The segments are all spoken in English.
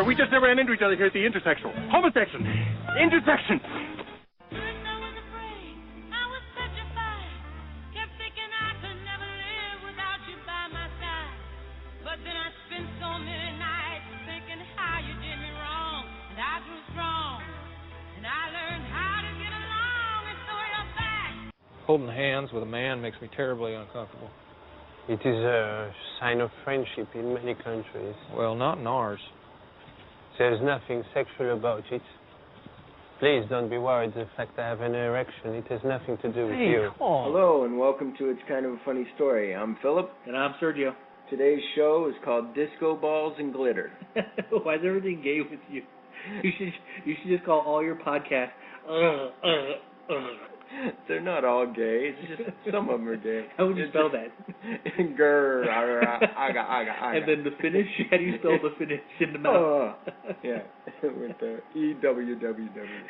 We just never ran into each other here at the intersection. Homosection. Intersection. Holding hands with a man makes me terribly uncomfortable. It is a sign of friendship in many countries. Well, not in ours. There's nothing sexual about it. Please don't be worried. The fact I have an erection, it has nothing to do with you. Come on. Hello, and welcome to It's Kind of a Funny Story. I'm Philip. And I'm Sergio. Today's show is called Disco Balls and Glitter. Why is everything gay with you? You should just call all your podcasts. They're not all gay. It's just some of them are gay. How would you spell that? Grr, aga. And then the finish? How do you spell the finish in the mouth? Yeah, with the EWWW.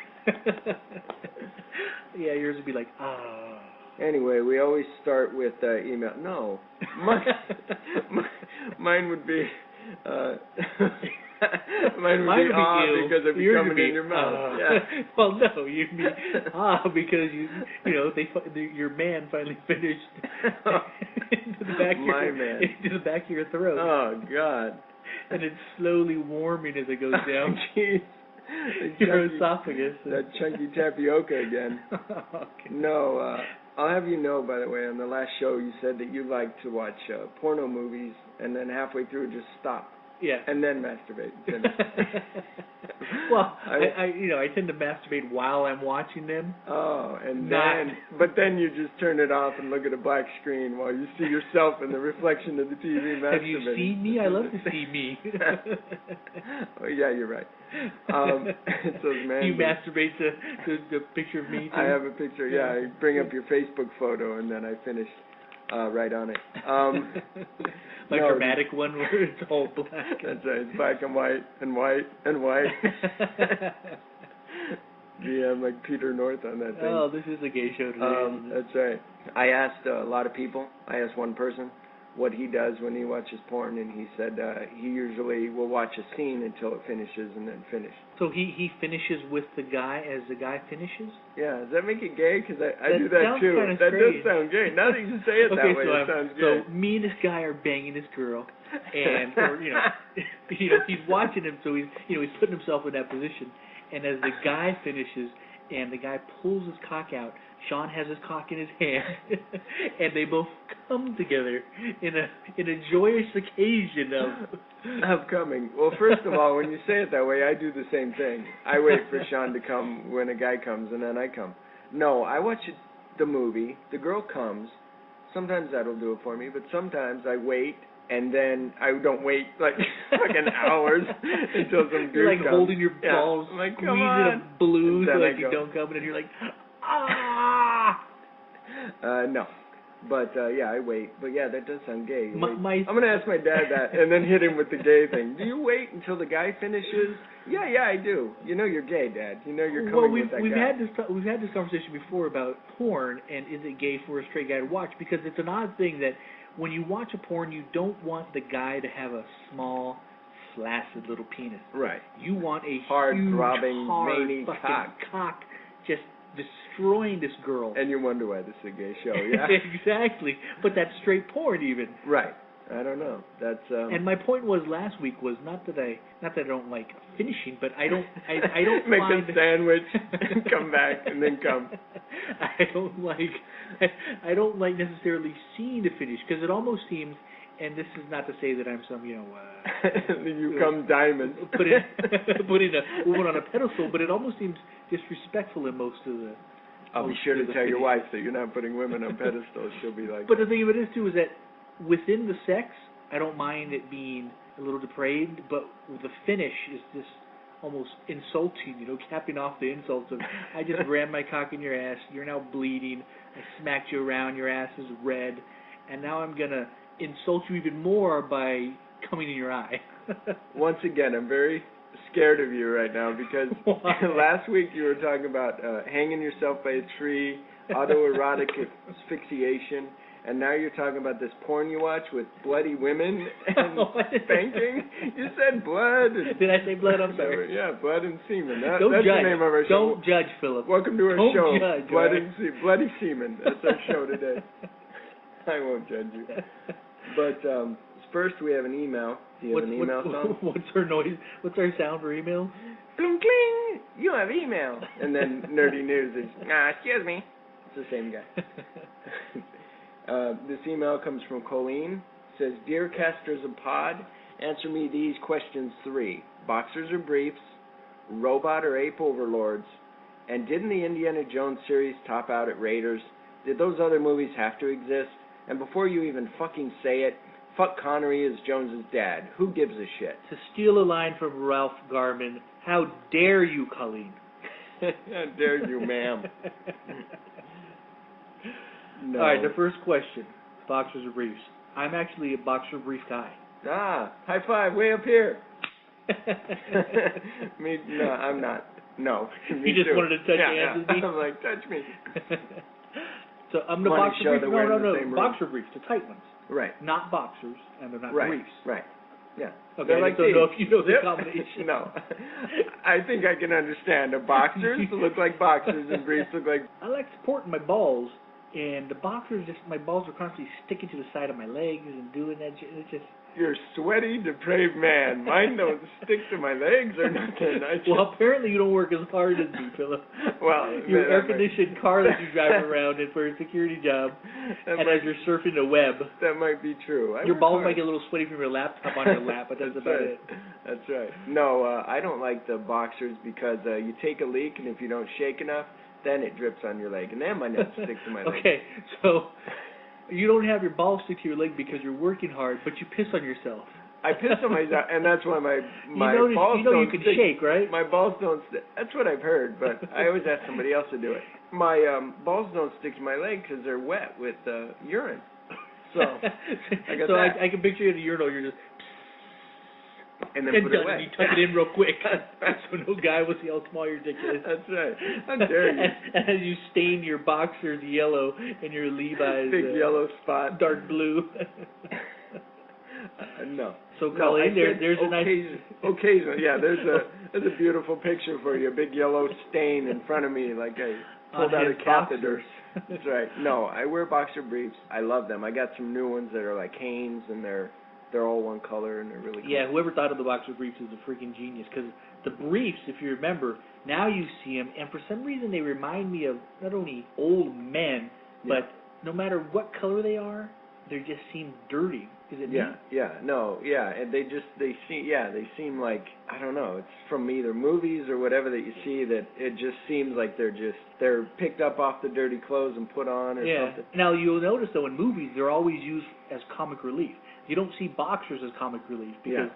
Yeah, yours would be like, ah. Anyway, we always start with email. No, mine would be. Mine would be because it'd be coming in your mouth. Yeah. Well, no, you'd be because your man finally finished into the back of your throat. Oh God! And it's slowly warming as it goes down. Jeez. Your esophagus. That chunky tapioca again. Okay. No, I'll have you know, by the way, on the last show you said that you like to watch porno movies and then halfway through just stop. Yeah. And then masturbate. Well, I tend to masturbate while I'm watching them. Oh, but then you just turn it off and look at a black screen while you see yourself in the reflection of the TV masturbating. Have you seen me? I love to see me. Oh, yeah, you're right. It's those man. You masturbate to the picture of me, too? I have a picture, yeah. I bring up your Facebook photo and then I finish right on it. Dramatic one where it's all black. That's right. It's black and white and white and white. Yeah, I'm like Peter North on that thing. Oh, this is a gay show today. That's right. I asked a lot of people. I asked one person what he does when he watches porn, and he said he usually will watch a scene until it finishes and then finish. So he finishes with the guy as the guy finishes? Yeah. Does that make it gay? Because I do that too. That strange. Does sound gay. Now that you say it that way, it sounds gay. So me and this guy are banging this girl, and he's watching him, so he's putting himself in that position. And as the guy finishes and the guy pulls his cock out, Sean has his cock in his hand, and they both come together in a joyous occasion of coming. Well, first of all, when you say it that way, I do the same thing. I wait for Sean to come when a guy comes, and then I come. No, I watch the movie. The girl comes. Sometimes that'll do it for me, but sometimes I wait. And then I don't wait like fucking hours until some dude You're like comes. holding your balls, like, squeezing a blue so like you don't come, and then you're like, ah. No, but yeah, I wait. But yeah, that does sound gay. I'm gonna ask my dad that, and then hit him with the gay thing. Do you wait until the guy finishes? Yeah, I do. You know you're gay, Dad. You know you're coming with that guy. We've had this conversation before about porn and is it gay for a straight guy to watch, because it's an odd thing that when you watch a porn, you don't want the guy to have a small, flaccid little penis. Right. You want a hard, huge, throbbing, veiny cock just destroying this girl. And you wonder why this is a gay show, yeah? Exactly. But that's straight porn even. Right. I don't know. That's And my point was last week was not that I don't like finishing, but I don't make find a sandwich, come back, and then come. I don't like necessarily seeing the finish, because it almost seems, and this is not to say that I'm some you come diamond putting a woman on a pedestal, but it almost seems disrespectful in most of the. I'll be sure to tell your wife that you're not putting women on pedestals. She'll be like. But the thing of it is too is that within the sex, I don't mind it being a little depraved, but the finish is just almost insulting, capping off the insults of, I just rammed my cock in your ass, you're now bleeding, I smacked you around, your ass is red, and now I'm going to insult you even more by coming in your eye. Once again, I'm very scared of you right now, because last week you were talking about hanging yourself by a tree, autoerotic asphyxiation, and now you're talking about this porn you watch with bloody women and spanking. You said blood. And Did I say blood? I'm sorry. Yeah, blood and semen. Don't that's judge. the name of our show. Don't judge, Philip. Welcome to our Don't show, judge, Blood right? and Bloody Semen. That's our show today. I won't judge you. But first we have an email. Do you have an email song? What's our noise? What's our sound for email? Cling, cling. You have email. And then Nerdy News is, excuse me. It's the same guy. This email comes from Colleen. It says, Dear Casters of Pod, answer me these questions 3. Boxers or briefs? Robot or ape overlords? And didn't the Indiana Jones series top out at Raiders? Did those other movies have to exist? And before you even fucking say it, fuck Connery as Jones's dad. Who gives a shit? To steal a line from Ralph Garman, how dare you, Colleen? How dare you, ma'am? No. All right, the first question, boxers or briefs? I'm actually a boxer brief guy. High five, way up here. No, I'm not. No. You just wanted to touch hands with me? I'm like, touch me. So I'm the Funny boxer show brief. that we're in the No. same room. Boxer briefs, the tight ones. Right. Not boxers, and they're not Right. briefs. Right. Yeah. Okay, They're I like don't these. know if you know the Yep. combination. No. I think I can understand. The boxers look like boxers and briefs look like... I like supporting my balls, and the boxers, just my balls are constantly sticking to the side of my legs and doing that. It's just... You're a sweaty, depraved man. Mine don't stick to my legs or nothing. Well, apparently you don't work as hard as me, Philip. Well, your that air-conditioned car that you drive around in for a security job, and as you're surfing the web. That might be true. Your balls might get a little sweaty from your laptop on your lap, but that's about it. That's right. No, I don't like the boxers because you take a leak, and if you don't shake enough, then it drips on your leg, and then my nuts stick to my leg. Okay, so you don't have your balls stick to your leg because you're working hard, but you piss on yourself. I piss on myself, and that's why my balls you don't can stick. shake, right? My balls don't stick. That's what I've heard, but I always ask somebody else to do it. My balls don't stick to my leg because they're wet with urine. So I can picture you at a urinal. You're just and then put it away. You tuck it in real quick, so no guy will see how small your dick is. That's right. How dare you? And as you stain your boxers yellow and your Levi's big yellow spot, dark blue. No. So Colleen, there's a nice occasionally. Yeah, there's a beautiful picture for you. A big yellow stain in front of me, like I pulled out a catheter. That's right. No, I wear boxer briefs. I love them. I got some new ones that are like Hanes, and they're all one color, and they're really cool. Yeah, whoever thought of the boxer briefs is a freaking genius, because the briefs, if you remember, now you see them, and for some reason they remind me of not only old men, but no matter what color they are, they just seem dirty. Is it me? And they seem like, I don't know, it's from either movies or whatever that you see, that it just seems like they're picked up off the dirty clothes and put on or something. Now you'll notice though in movies they're always used as comic relief. You don't see boxers as comic relief because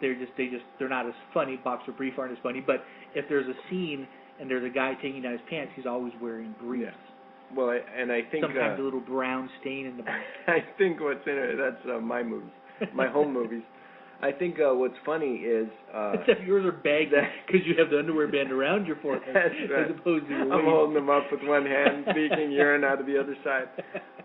they're not as funny. Boxer brief aren't as funny, but if there's a scene and there's a guy taking down his pants, he's always wearing briefs. Yeah. Well, and I think sometimes a little brown stain in the back. I think what's in it, that's my movies, my home movies. I think what's funny is except yours are baggy because you have the underwear band around your forehead right. as opposed to your waist. I'm holding them up with one hand, leaking urine out of the other side.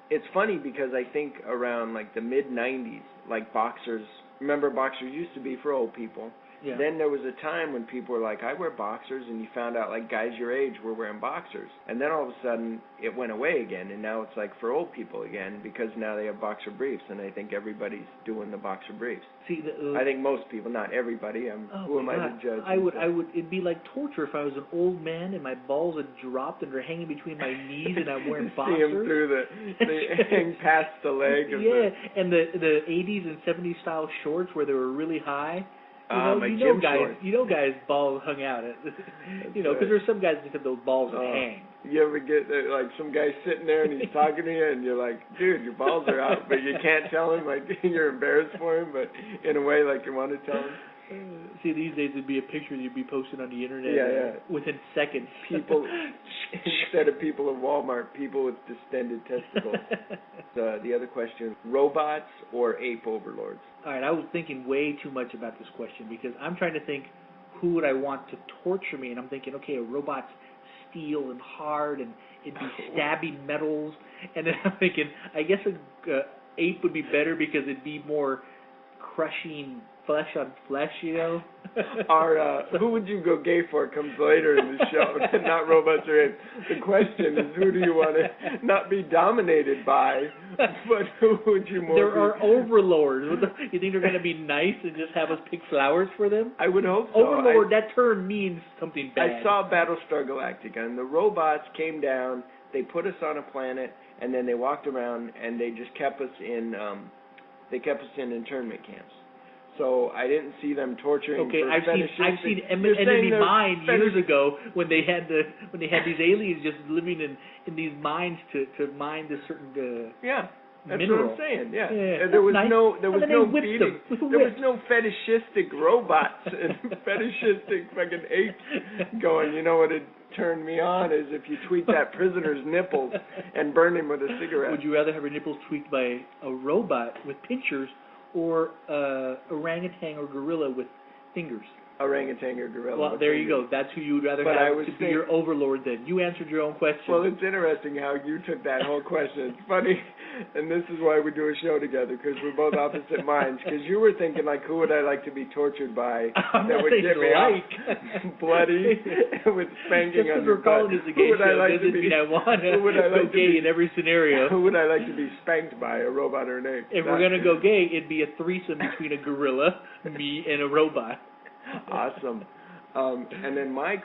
It's funny because I think around like the mid '90s, like boxers. Remember, boxers used to be for old people. Yeah. Then there was a time when people were like, I wear boxers, and you found out like guys your age were wearing boxers. And then all of a sudden it went away again, and now it's like for old people again because now they have boxer briefs, and I think everybody's doing the boxer briefs. See, I think most people, not everybody. Who am I to judge? I would. It'd be like torture if I was an old man and my balls had dropped and they're hanging between my knees and I'm wearing boxers. See them through they hang past the leg. And the 80s and 70s style shorts where they were really high. Guys' balls hung out. Because there's some guys that have those balls that hang. You ever get like some guy sitting there and he's talking to you and you're like, dude, your balls are out, but you can't tell him, like you're embarrassed for him, but in a way like you want to tell him. See, these days it'd be a picture you'd be posting on the internet within seconds. People, instead of people at Walmart, people with distended testicles. The other question, robots or ape overlords? All right, I was thinking way too much about this question because I'm trying to think who would I want to torture me, and I'm thinking, okay, a robot's steel and hard, and it'd be stabby metals. And then I'm thinking, I guess a ape would be better because it'd be more crushing flesh on flesh, you know. Who would you go gay for comes later in the show, not robots or apes. The question is, who do you want to not be dominated by, but who would you more There be? are overlords. You think they're going to be nice and just have us pick flowers for them? I would hope so. Overlord, that term means something bad. I saw Battlestar Galactica, and the robots came down, they put us on a planet, and then they walked around, and they just kept us in, internment camps. So I didn't see them torturing. Okay, for I've seen You're Enemy saying Mine they're years ago when they had these aliens just living in these mines to mine this certain yeah. That's mineral. what I'm saying. Yeah, Yeah, there was nice. no And then they whipped beating. them with a There was whip. no fetishistic robots and fetishistic fucking apes going. You know what would turn me on is if you tweak that prisoner's nipples and burn him with a cigarette. Would you rather have your nipples tweaked by a robot with pinchers or orangutan or gorilla with fingers? Orangutan or gorilla. Well, with there you fingers. go. That's who you would rather But I have was to be saying- your overlord then. You answered your own question. Well, it's interesting how you took that whole question. It's funny, and this is why we do a show together, because we're both opposite minds. Because you were thinking, like, who would I like to be tortured by I'm that not would saying get me like. off bloody with spanking Just on because your we're calling butt? this a Who gay would I show like to doesn't be? mean I want to Who would I go like to gay be? in every scenario. Who would I like to be spanked by, a robot or an ape? If we're going to go gay, it'd be a threesome between a gorilla, me, and a robot. Awesome. And then my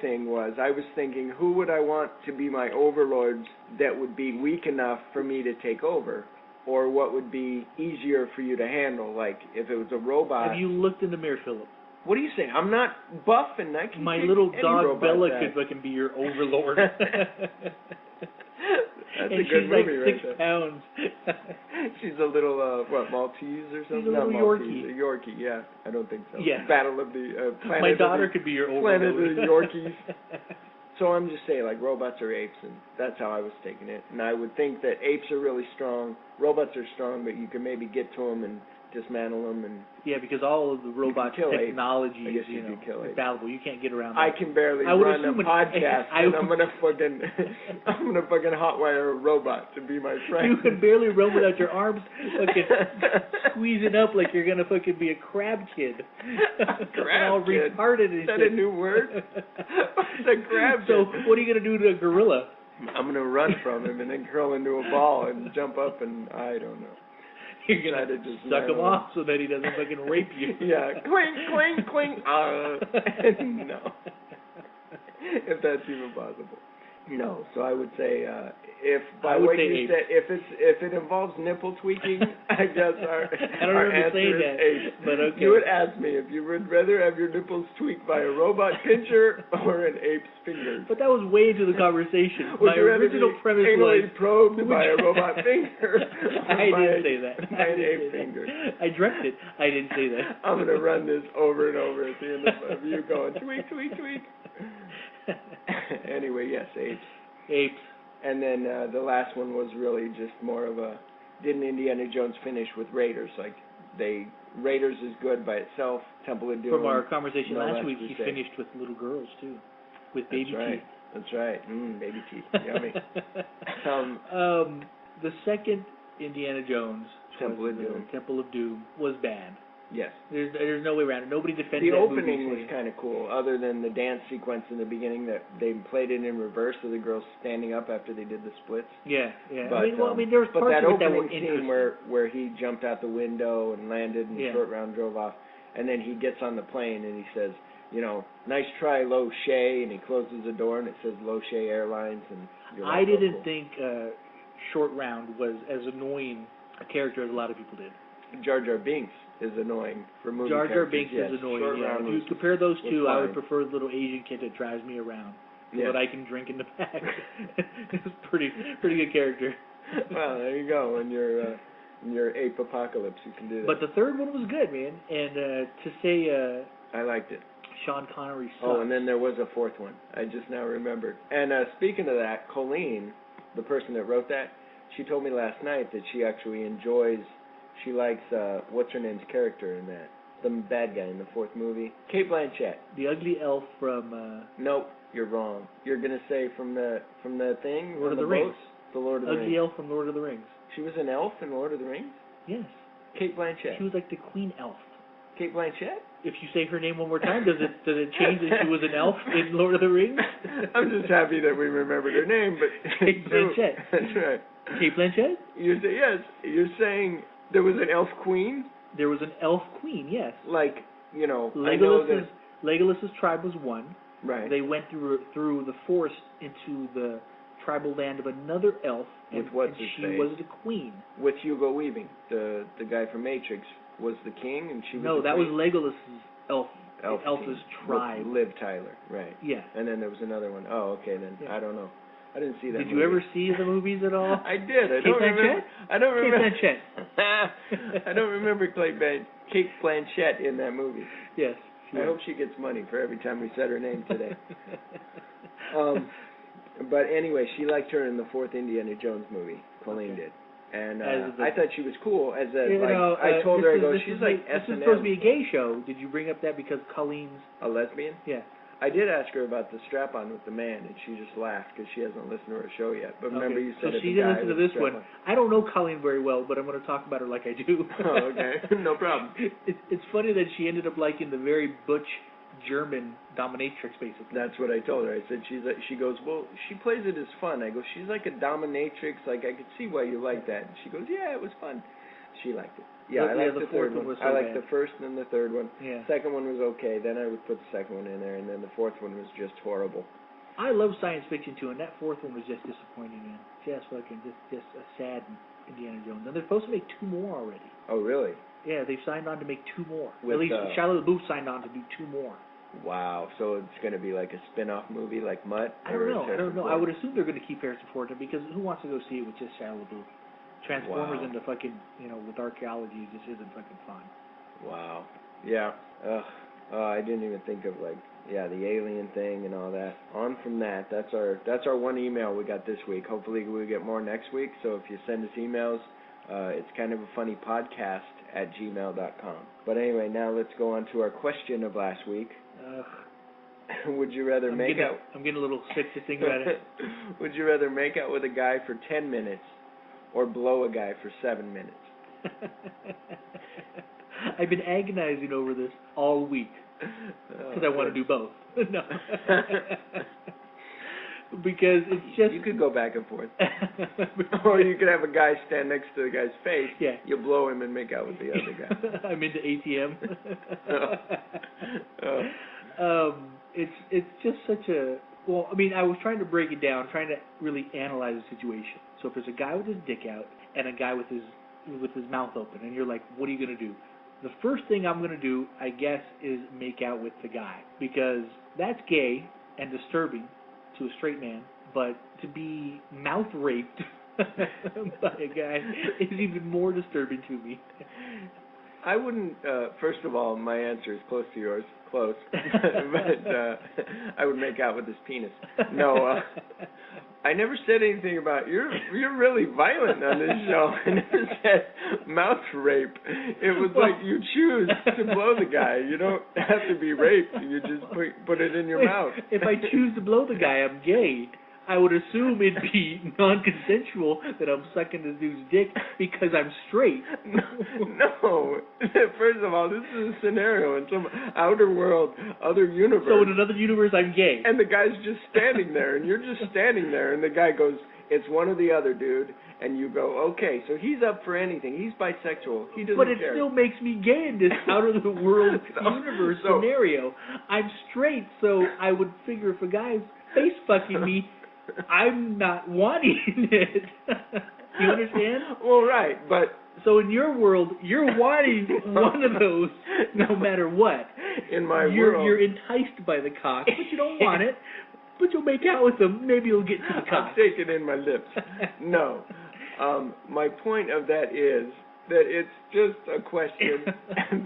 thing was, I was thinking, who would I want to be my overlords that would be weak enough for me to take over? Or what would be easier for you to handle? Like, if it was a robot. Have you looked in the mirror, Philip? What are you saying? I'm not buff and I can My kick little any dog robot Bella ass. could fucking be your overlord. That's and a good she's movie like right 6 there. pounds. She's a little, Maltese or something? She's a little Not Yorkie. Maltese, a Yorkie, yeah. I don't think so. Yeah. Battle of the Planet My of daughter the, could be your Planet overlord. of the Yorkies. So I'm just saying, like, robots or apes, and that's how I was taking it. And I would think that apes are really strong, robots are strong, but you can maybe get to them and dismantle them. And Yeah, because all of the robots' kill apes. technology I is, guess you could kill apes. infallible. You can't get around that. I can barely I would run a assume podcast, I and would- I'm gonna fucking hotwire a robot to be my friend. You can barely run without your arms fucking squeezing up like you're gonna fucking be a crab kid. Crab all kid? retarded and Is that shit. a new word? What's a crab So kid? what are you gonna do to a gorilla? I'm gonna run from him and then curl into a ball and jump up, and I don't know. You're gonna Try to just suck him narrow off so that he doesn't fucking rape you. Yeah, clink, clink, clink. No, if that's even possible. No, so I would say if by I would what say you apes. said, if it involves nipple tweaking, I guess our I don't our remember answer saying is that, apes. but okay. You would ask me if you would rather have your nipples tweaked by a robot pincher or an ape's fingers. But that was way into the conversation. Would My you rather original be premise anally was probed by a robot finger? I didn't say that. By an I didn't ape say that. finger. I dreamt it. I didn't say that. I'm gonna run this over and over at the end of you going tweak, tweak, tweak. Anyway, yes, apes. Apes. And then the last one was really just more of a, didn't Indiana Jones finish with Raiders? Like, Raiders is good by itself, Temple of Doom. From our conversation No last Last week, he Crusade. finished with little girls, too. With baby That's right. teeth. That's right. Baby teeth. Yummy. The second Indiana Jones, Temple of the Doom. Temple of Doom, was bad. Yes. There's no way around it. Nobody defended The that opening movie. was kind of cool, other than the dance sequence in the beginning that they played it in reverse of the girls standing up after they did the splits. Yeah, yeah. But, I mean, there was but parts that of it that were opening scene interesting. where he jumped out the window and landed and Yeah. Short Round drove off, and then he gets on the plane and he says, you know, nice try, Lo Shay, and he closes the door and it says Lo Shay Airlines, and you're like, I didn't oh, cool. think Short Round was as annoying a character as a lot of people did. Jar Jar Binks is annoying for movie Jar Jar characters, Binks yes. is annoying. Short Yeah. Round If you was, compare those was two, I would fine. prefer the little Asian kid that drives me around so Yes. that I can drink in the back. It's pretty good character. Well, there you go. In your ape apocalypse, you can do that. But the third one was good, man. And to say I liked it. Sean Connery sucks. Oh, and then there was a fourth one. I just now remembered. And speaking of that, Colleen, the person that wrote that, she told me last night that she actually enjoys, she likes, what's her name's character in that? the bad guy in the fourth movie? Kate Blanchett. The ugly elf from Nope, you're wrong. You're gonna say from the thing, Lord of the the Rings. boats? The Lord of the ugly Rings. elf from Lord of the Rings. She was an elf in Lord of the Rings. Yes, Kate Blanchett. she was like the queen elf. Kate Blanchett. If you say her name one more time, does it change that she was an elf in Lord of the Rings? I'm just happy that we remembered her name, but Kate Blanchett. That's right. Kate Blanchett? Yes. You're saying there was an elf queen, There was an elf queen, yes. like I know that. Legolas's tribe was one. Right. They went through the forest into the tribal land of another elf, and, With what's and his she face? was the queen. With Hugo Weaving, the guy from Matrix, was the king, and she was. No, the that was queen? Legolas's elf's team. tribe. With Liv Tyler, right? Yeah. And then there was another one. Oh, okay. Then Yeah. I don't know. I didn't see that. Did you ever see the movies at all? I did. I Kate don't remember. Blanchett? I don't remember. Kate Blanchett. I don't remember Kate Blanchett in that movie. Yes. I hope she gets money for every time we said her name today. But anyway, she liked her in the fourth Indiana Jones movie. Colleen did, and I thought she was cool. As a I told her, I go, she's like S&M. This is supposed to be a gay show. Did you bring up that because Colleen's a lesbian? Yeah. I did ask her about the strap-on with the man, and she just laughed because she hasn't listened to our show yet. But remember, you said so she didn't listen to this one. I don't know Colleen very well, but I'm going to talk about her like I do. Oh, okay, no problem. It's funny that she ended up liking the very butch German dominatrix, basically. That's what I told her. I said she goes, well, she plays it as fun. I go, she's like a dominatrix. Like I could see why you like that. And she goes, yeah, it was fun. She liked it. Yeah, I liked the third one. Was so I liked bad. the first and the third one. Yeah. Second one was okay. Then I would put the second one in there, and then the fourth one was just horrible. I love science fiction too, and that fourth one was just disappointing, man. Just a sad Indiana Jones. And they're supposed to make 2 more already. Oh, really? Yeah, they've signed on to make 2 more. With, At least Shia LaBeouf signed on to do 2 more. Wow. So it's going to be like a spin-off movie like Mutt? I don't know. I would assume they're going to keep Harrison Ford in because who wants to go see it with just Shia LaBeouf? Transformers into fucking, with archaeology just isn't fucking fun. Wow. Yeah. I didn't even think of the alien thing and all that. On from that, that's our one email we got this week. Hopefully we'll get more next week. So if you send us emails, it's kind of a funny podcast @gmail.com. But anyway, now let's go on to our question of last week. Would you rather I'm getting a little sick to think about it. Would you rather make out with a guy for 10 minutes or blow a guy for 7 minutes? I've been agonizing over this all week because I want to do both. No. Because it's just... You could go back and forth. Or you could have a guy stand next to the guy's face. Yeah. You blow him and make out with the other guy. I'm into ATM. It's just such a... Well, I mean, I was trying to break it down, trying to really analyze the situation. So if there's a guy with his dick out and a guy with his mouth open, and you're like, what are you going to do? The first thing I'm going to do, I guess, is make out with the guy. Because that's gay and disturbing to a straight man, but to be mouth raped by a guy is even more disturbing to me. I wouldn't, first of all, my answer is close to yours. Close. But I would make out with his penis. No, I never said anything about, you're really violent on this show. I never said mouth rape. It was like you choose to blow the guy. You don't have to be raped. You just put it in your mouth. If I choose to blow the guy, I'm gay. I would assume it'd be non-consensual that I'm sucking this dude's dick because I'm straight. No. First of all, this is a scenario in some outer world, other universe. So in another universe, I'm gay. And the guy's just standing there, and you're just standing there, and the guy goes, it's one or the other, dude. And you go, okay, so he's up for anything. He's bisexual. He doesn't care. But it still makes me gay in this out-of-the-world universe scenario. I'm straight, so I would figure if a guy's face-fucking me, I'm not wanting it. You understand? Well, right, but... So in your world, you're wanting one of those no matter what. In my world... You're enticed by the cock, but you don't want it. But you'll make out with them. Maybe you'll get to the cock. I'll take it in my lips. No. My point of that is that it's just a question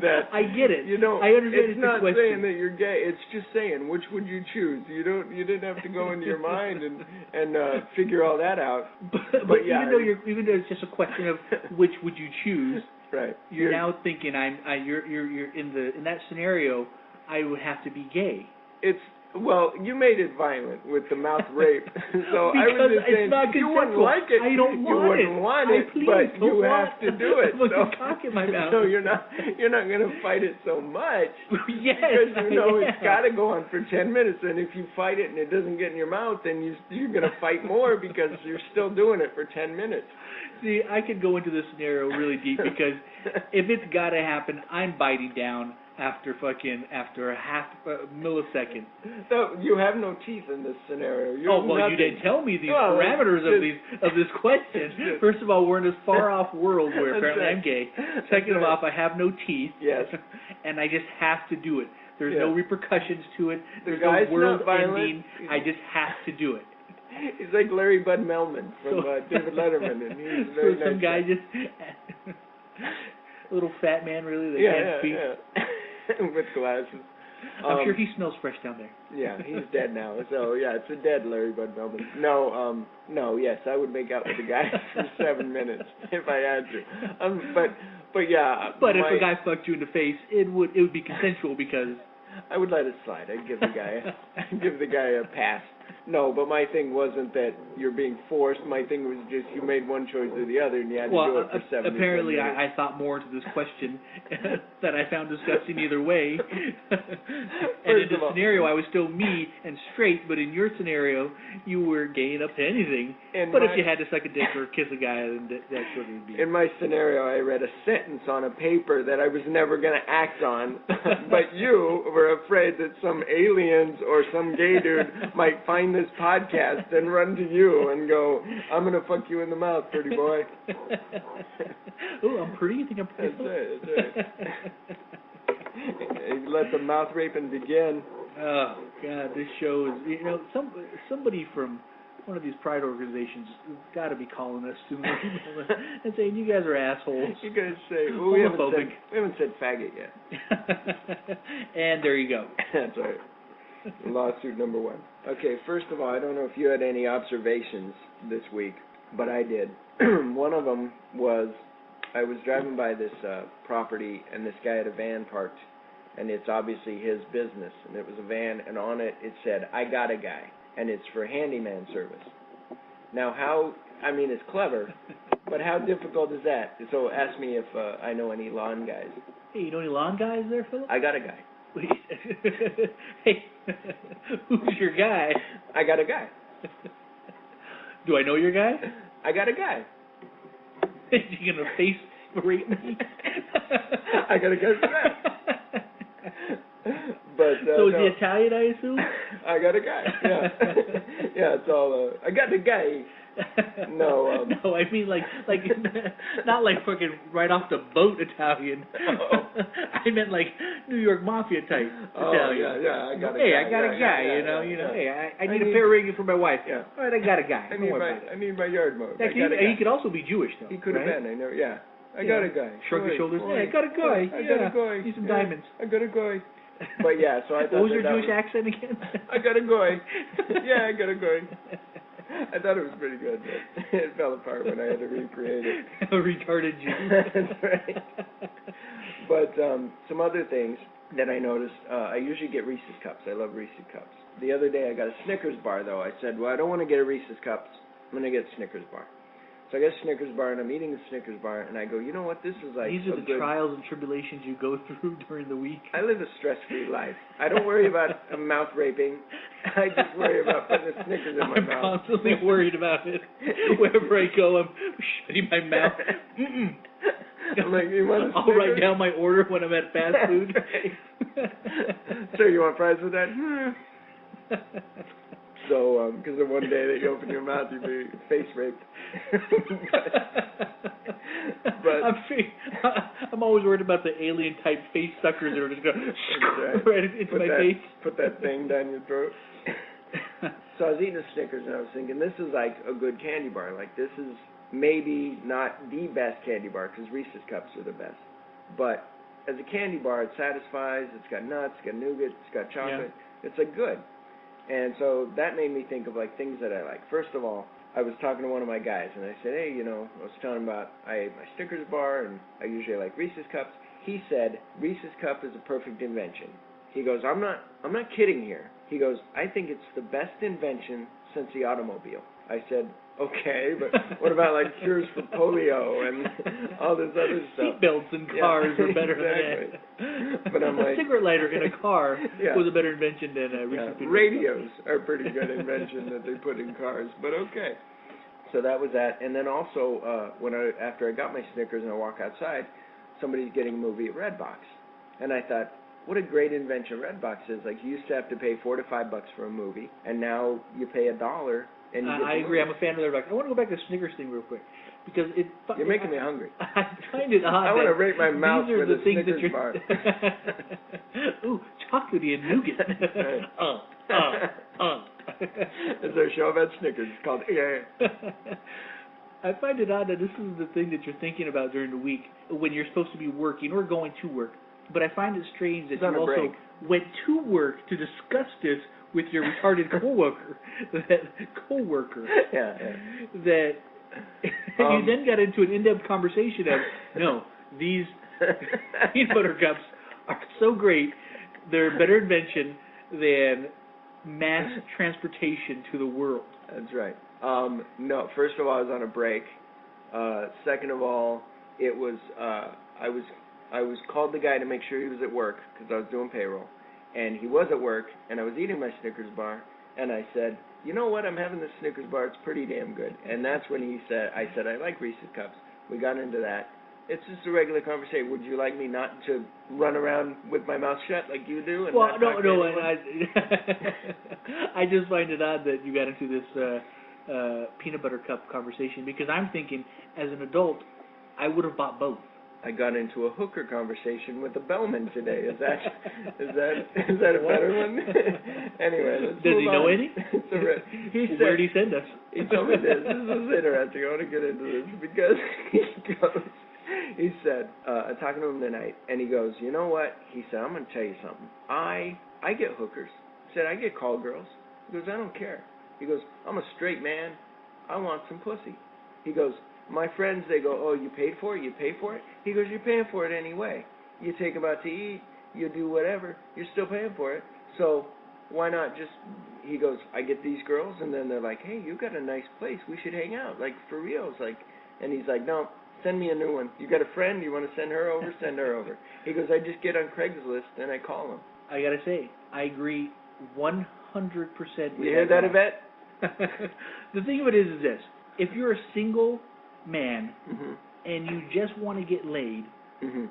that... I get it. I understand it's not a question. saying that you're gay. It's just saying, which would you choose? You didn't have to go into your mind and figure all that out. But yeah, even though it's just a question of which would you choose, Right. You're now thinking you're in that scenario. I would have to be gay. Well, you made it violent with the mouth rape, so I was Because just saying it's not you wouldn't consensual. like it. I don't you want wouldn't it. want I it, please but don't you want have to do it. With so, a cock in my mouth. So you're not going to fight it so much. Yes, Because it's I am. got to go on for 10 minutes, and if you fight it and it doesn't get in your mouth, then you're going to fight more because you're still doing it for 10 minutes. See, I could go into this scenario really deep because if it's got to happen, I'm biting down after a half millisecond. So you have no teeth in this scenario. You didn't tell me these parameters of this question. First of all, we're in this far off world where apparently I'm gay. Second of all, I have no teeth. Yes. And I just have to do it. There's no repercussions to it. There's guy's no world not violent. ending. I just have to do it. He's like Larry Bud Melman from David Letterman, and he's very so some nice guy just a little fat man really that can't speak. With glasses. I'm sure he smells fresh down there. Yeah, he's dead now. So yeah, it's a dead Larry Bud Melman. No, yes, I would make out with the guy for 7 minutes if I had to. But yeah. But if a guy fucked you in the face, it would be consensual because I would let it slide. I'd give the guy a pass. No, but my thing wasn't that you're being forced. My thing was just you made one choice or the other, and you had to do it for 7 minutes. Apparently, I thought more into this question that I found disgusting either way. And in the scenario, I was still me and straight, but in your scenario, you were gaying up to anything. But if you had to suck a dick or kiss a guy, then that's what it would be. In my scenario, I read a sentence on a paper that I was never going to act on, but you were afraid that some aliens or some gay dude might find this podcast and run to you and go, I'm going to fuck you in the mouth, pretty boy. Oh, I'm pretty? You think I'm pretty? That's it. Let the mouth raping begin. Oh, God, this show is, somebody from one of these pride organizations has got to be calling us soon and saying, you guys are assholes. You guys say, well, we haven't said faggot yet. And there you go. That's right. Lawsuit number 1. Okay, first of all, I don't know if you had any observations this week, but I did. One of them was I was driving by this property, and this guy had a van parked, and it's obviously his business, and it was a van, and on it said, I got a guy, and it's for handyman service. Now, it's clever, but how difficult is that? So ask me if I know any lawn guys. Hey, you know any lawn guys there, Philip? I got a guy. Hey, who's your guy? I got a guy. Do I know your guy? I got a guy. Is he going to face rape me? I got a guy for that. But, so is he Italian, I assume? I got a guy, yeah. Yeah, it's all, I got a guy. No, no, I mean like not like fucking right off the boat Italian. Oh. I meant like New York Mafia type Italian. Yeah, I got a guy. Hey, I got a guy, Hey, I need a pair of ring for my wife. Yeah. All right, I got a guy. I need my yard mowed. He could also be Jewish, though. He could have right? been, I know, yeah. I got a guy. Shrug your shoulders. Boy. Hey, I got a guy. I got a guy. Need some diamonds. I got a guy. But yeah, so I thought what was your Jewish accent again? I got a guy. Yeah, I got a guy. I thought it was pretty good, but it fell apart when I had to recreate it. A retarded Jew. That's right. But some other things that I noticed, I usually get Reese's Cups. I love Reese's Cups. The other day I got a Snickers bar, though. I said, well, I don't want to get a Reese's Cups. I'm going to get a Snickers bar. So I get a Snickers bar, and I'm eating the Snickers bar, and I go, you know what, this is like These are the trials and tribulations you go through during the week. I live a stress-free life. I don't worry about mouth raping. I just worry about putting a Snickers in my mouth. I'm constantly worried about it. Wherever I go, I'm shutting my mouth. I'm like, you want a Snickers? I'll write down my order when I'm at fast food. So you want fries with that? So, because of one day that you open your mouth, you'd be face raped. but I'm always worried about the alien type face suckers that are just going right into my face. Put that thing down your throat. So I was eating a Snickers and I was thinking, this is like a good candy bar. Like this is maybe not the best candy bar because Reese's Cups are the best. But as a candy bar, it satisfies. It's got nuts, it's got nougat, it's got chocolate. Yeah. It's like good. And so that made me think of like things that I like. First of all, I was talking to one of my guys, and I said, hey, I was telling him about I ate my Snickers bar, and I usually like Reese's Cups. He said, Reese's Cup is a perfect invention. He goes, I'm not kidding here. He goes, I think it's the best invention since the automobile. I said, okay, but what about like cures for polio and all this other stuff? Seatbelts in cars are better exactly. than that. But I'm like, a cigarette lighter in a car yeah. was a better invention than a Reese's Peanut radios are a pretty good invention that they put in cars, but okay. So that was that, and then also after I got my Snickers and I walk outside, somebody's getting a movie at Redbox, and I thought, what a great invention Redbox is. Like, you used to have to pay $4 to $5 for a movie, and now you pay $1 and you get I agree. I'm a fan of Redbox. I want to go back to the Snickers thing real quick because you're making me hungry. I find it odd. I want to rate my mouth these are with the a things Snickers that bar. Ooh, chocolatey and nougat. There's a show about Snickers called I find it odd that this is the thing that you're thinking about during the week when you're supposed to be working or going to work. But I find it strange that you also break. went to work to discuss this with your retarded coworker. That you then got into an in-depth conversation of, no, these peanut butter cups are so great, they're a better invention than mass transportation to the world. That's right. No, first of all, I was on a break. Second of all, it was I was called the guy to make sure he was at work because I was doing payroll, and he was at work, and I was eating my Snickers bar, and I said, you know what, I'm having this Snickers bar, it's pretty damn good. And that's when I said I like Reese's Cups. We got into that. It's just a regular conversation. Would you like me not to run around with my mouth shut like you do? And well, no. I just find it odd that you got into this peanut butter cup conversation because I'm thinking, as an adult, I would have bought both. I got into a hooker conversation with a bellman today. Is that a better one? Anyway, let's Does move he know on. any? Where did he send us? He told me this. This is interesting. I want to get into this because he said, I'm talking to him tonight, and he goes, you know what? He said, I'm going to tell you something. I get hookers. He said, I get call girls. He goes, I don't care. He goes, I'm a straight man. I want some pussy. He goes, my friends, they go, oh, you paid for it? You pay for it? He goes, you're paying for it anyway. You take them out to eat, you do whatever, you're still paying for it. So why not just, he goes, I get these girls, and then they're like, hey, you got a nice place. We should hang out, like, for reals. Like, and he's like, no, send me a new one. You got a friend? You want to send her over? Send her over. He goes, I just get on Craigslist, and I call them. I got to say, I agree 100% with you hear that, Yvette? The thing of it is this. If you're a single man mm-hmm. and you just want to get laid, mm-hmm.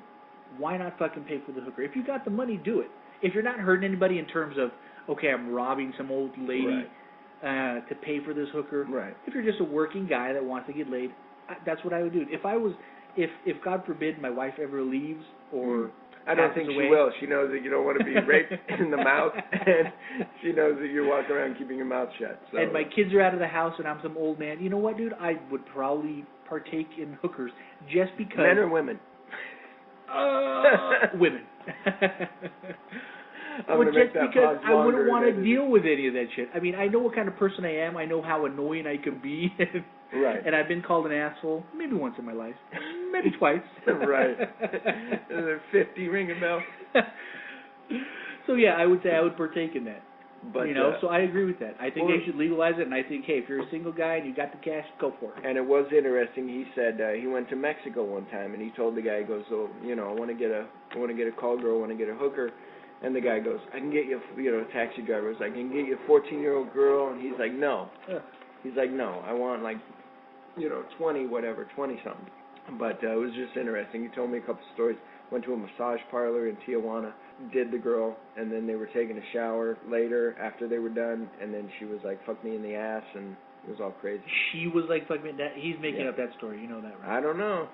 why not fucking pay for the hooker? If you got the money, do it. If you're not hurting anybody in terms of, okay, I'm robbing some old lady to pay for this hooker. Right. If you're just a working guy that wants to get laid, that's what I would do. If God forbid my wife ever leaves or I don't think she will. She knows that you don't want to be raped in the mouth, and she knows that you're walking around keeping your mouth shut. So. And my kids are out of the house, and I'm some old man. You know what, dude? I would probably partake in hookers just because. Men or women? Women. Well, just because I wouldn't want to deal with any of that shit. I mean, I know what kind of person I am. I know how annoying I can be. Right. And I've been called an asshole maybe once in my life. Maybe twice. Right. Is there 50 ringing bell? So, yeah, I would say I would partake in that. But, so I agree with that. I think they should legalize it, and I think, hey, if you're a single guy and you got the cash, go for it. And it was interesting. He said he went to Mexico one time, and he told the guy, he goes, "Oh, I want to get a call girl, I want to get a hooker." And the guy goes, "I can get you, a taxi driver. I can get you a 14-year-old girl." And he's like, "No." He's like, "No, I want 20-something." But it was just interesting. He told me a couple stories. Went to a massage parlor in Tijuana, did the girl, and then they were taking a shower later after they were done, and then she was like, "Fuck me in the ass," and it was all crazy. She was like, "Fuck me." He's making up that story. You know that, right? I don't know.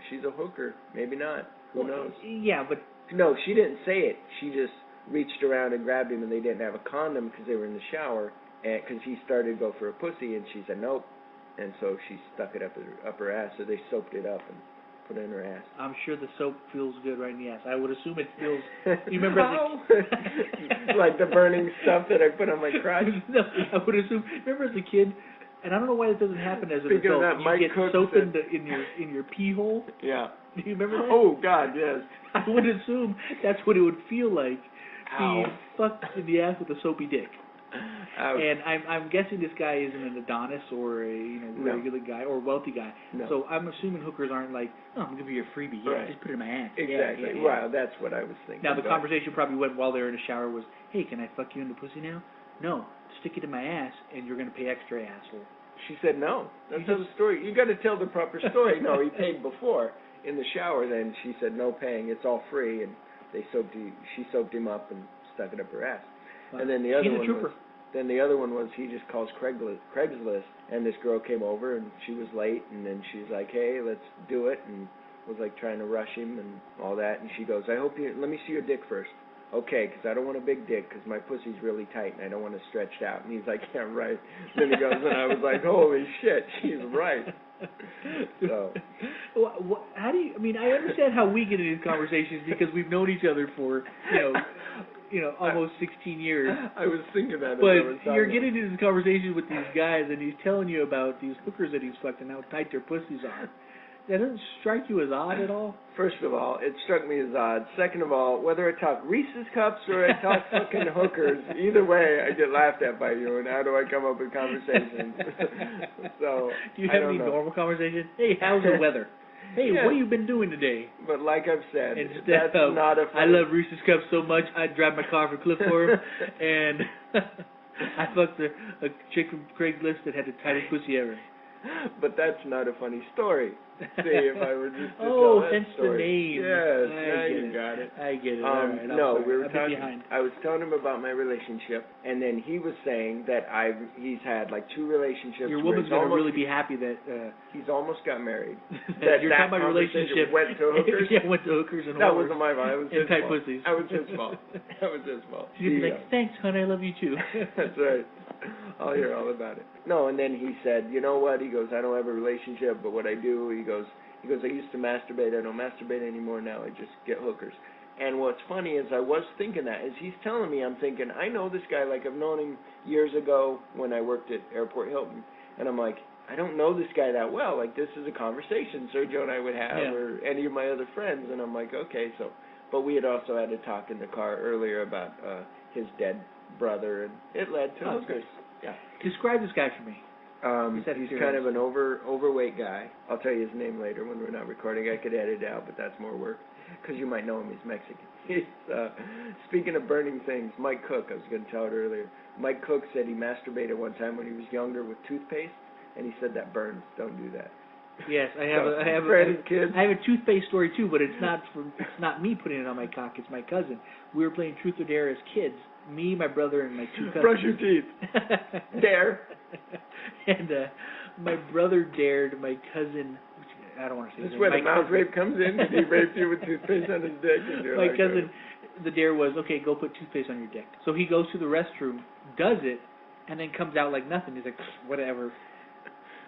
She's a hooker. Maybe not. Who knows? Yeah, but... No, she didn't say it. She just reached around and grabbed him, and they didn't have a condom because they were in the shower, and because he started to go for a pussy, and she said nope, and so she stuck it up her ass, so they soaped it up and put it in her ass. I'm sure the soap feels good right in the ass. I would assume it feels... You remember... Like the burning stuff that I put on my crotch? No, I would assume... Remember as a kid, And I don't know why it doesn't happen as an Speaking of adult. that, Mike you get Cook soap said- in your pee hole. Yeah. Do you remember that? Oh, God, yes. I would assume that's what it would feel like Ow. being fucked in the ass with a soapy dick. Ouch. And I'm guessing this guy isn't an Adonis or a No. regular guy or a wealthy guy. No. So I'm assuming hookers aren't like, oh, I'm gonna give you a freebie. Yeah, Right. just put it in my ass. Exactly. Yeah, yeah, yeah. Wow, that's what I was thinking. Now the but- conversation probably went while they were in the shower was, hey, can I fuck you in the pussy now? No, stick it in my ass and you're gonna pay extra, asshole. She said no. That's You how the story. You got to tell the proper story. No, he paid before in the shower. Then she said no paying. It's all free, and she soaked him up and stuck it up her ass. And then the other He's a one trooper. was. Then the other one was he just calls Craigslist, and this girl came over and she was late, and then she's like, hey, let's do it, and was like trying to rush him and all that, and she goes, let me see your dick first. Okay, because I don't want a big dick because my pussy's really tight and I don't want it stretched out. And he's like, yeah, right. Then he goes, and I was like, holy shit, she's right. So. How do you? I mean, I understand how we get into these conversations because we've known each other for almost 16 years. I was thinking that. As I was But you're talking. getting into these conversations with these guys, and he's telling you about these hookers that he's fucked and how tight their pussies are. That doesn't strike you as odd at all? First of all, it struck me as odd. Second of all, whether I talk Reese's cups or I talk fucking hookers, either way, I get laughed at by you. And how do I come up with conversations? So Do you I have don't any know. normal conversation? Hey, how's the weather? Hey, Yeah. what have you been doing today? But like I've said, Instead that's of, not a. I love Reese's Cups so much, I drive my car for Cliff for him, and I fucked a chick from Craigslist that had the tightest pussy ever. But that's not a funny story. See, if I were just to Oh, tell that hence the story. name. Yes, I now get you it. got it. I get it. All right, I'm no, sorry. we were I've been talking. behind. I was telling him about my relationship, and then he was saying that he's had like 2 relationships. Your where woman's he's gonna almost- really be happy that He's almost got married. that you're that talking about conversation relationship. went to hookers? Yeah, went to hookers and That whores wasn't my fault. That was and his tight fault. pussies. That was his fault. That was his fault. She'd be He, like, thanks, hon, I love you too. That's right. I'll hear all about it. No, and then he said, you know what? He goes, I don't have a relationship, but what I do, he goes, I used to masturbate. I don't masturbate anymore now. I just get hookers. And what's funny is I was thinking that. As he's telling me, I'm thinking, I know this guy. Like, I've known him years ago when I worked at Airport Hilton. And I'm like, I don't know this guy that well. Like, this is a conversation Sergio and I would have, Yeah. or any of my other friends. And I'm like, okay, so. But we had also had a talk in the car earlier about his dead brother, and it led to Oh, hookers. Yeah. Describe this guy for me. Is that He's serious? kind of an overweight guy. I'll tell you his name later when we're not recording. I could edit it out, but that's more work because you might know him. He's Mexican. He's, speaking of burning things, Mike Cook, I was going to tell it earlier. Mike Cook said he masturbated one time when he was younger with toothpaste, and he said that burns. Don't do that. Yes, I have Friends, kids. I have a toothpaste story too, but it's not me putting it on my cock. It's my cousin. We were playing Truth or Dare as kids. Me, my brother, and my 2 cousins. Brush your teeth. Dare. And my brother dared my cousin. I don't want to say This his is name. where My the mouth cousin- rape comes in. Did he rape you with toothpaste on his dick? And you're My like, cousin, the dare was, okay, go put toothpaste on your dick. So he goes to the restroom, does it, and then comes out like nothing. He's like, whatever.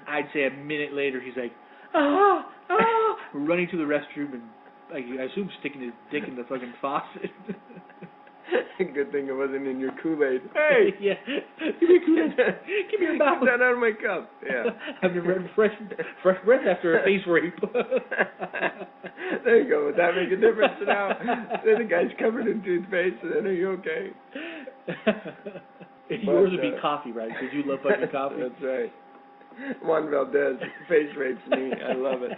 I'd say a minute later, he's like, running to the restroom and, like, I assume sticking his dick in the fucking faucet. Good thing it wasn't in your Kool-Aid. Hey! Yeah. Give me Kool-Aid. Give me your mouth. Get that out of my cup. Yeah. I've never had fresh breath after a face rape. There you go. Would that make a difference now? Then the guy's covered in toothpaste, and then are you okay? Yours would be coffee, right? Because you love fucking coffee. That's right. Juan Valdez face rapes me. I love it.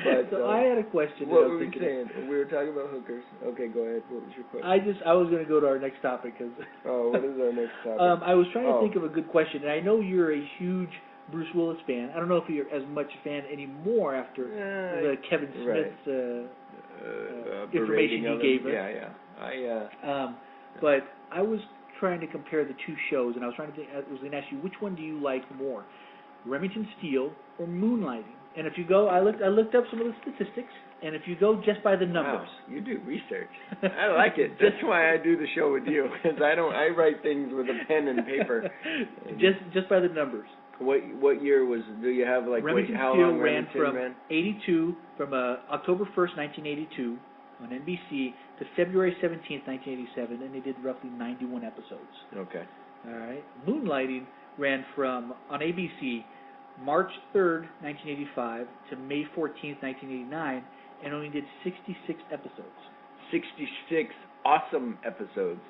But, so I had a question. What that I were was we thinking saying? We were talking about hookers. Okay, go ahead. What was your question? I was going to go to our next topic because. Oh, what is our next topic? I was trying to Oh. think of a good question, and I know you're a huge Bruce Willis fan. I don't know if you're as much a fan anymore after the Kevin Smith information berating you of gave him. us. Yeah. But I was trying to compare the 2 shows, and I was trying to think. I was going to ask you which one do you like more, Remington Steele or Moonlighting? And if you go, I looked up some of the statistics, and if you go just by the numbers, Wow, you do research. I like it. That's why I do the show with you, because I write things with a pen and paper. just by the numbers. What year was? Do you have like Remington how Steele long ran Remington from ran? 82 from October 1st, 1982 on NBC to February 17th, 1987, and they did roughly 91 episodes. Okay. All right. Moonlighting ran from, on ABC, March 3rd, 1985 to May 14th, 1989, and only did 66 episodes. 66 awesome episodes.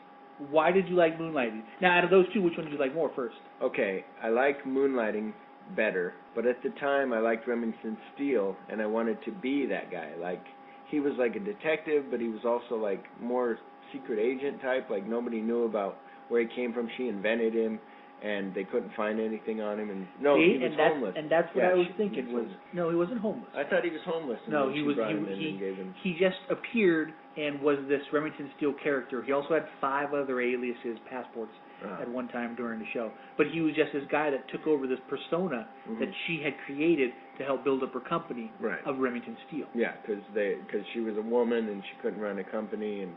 Why did you like Moonlighting? Now, out of those two, which one did you like more first? Okay, I like Moonlighting better, but at the time I liked Remington Steele, and I wanted to be that guy. Like, he was like a detective, but he was also like more secret agent type. Like, nobody knew about where he came from. She invented him, and they couldn't find anything on him. And no, See, he was and that's, homeless. And that's what Yeah, I was she- thinking he was, no, he wasn't homeless. I thought he was homeless. And No, then he she was. brought him in and gave him. He just appeared and was this Remington Steele character. He also had 5 other aliases, passports, at one time during the show. But he was just this guy that took over this persona that she had created to help build up her company of Remington Steele. Yeah, because she was a woman and she couldn't run a company and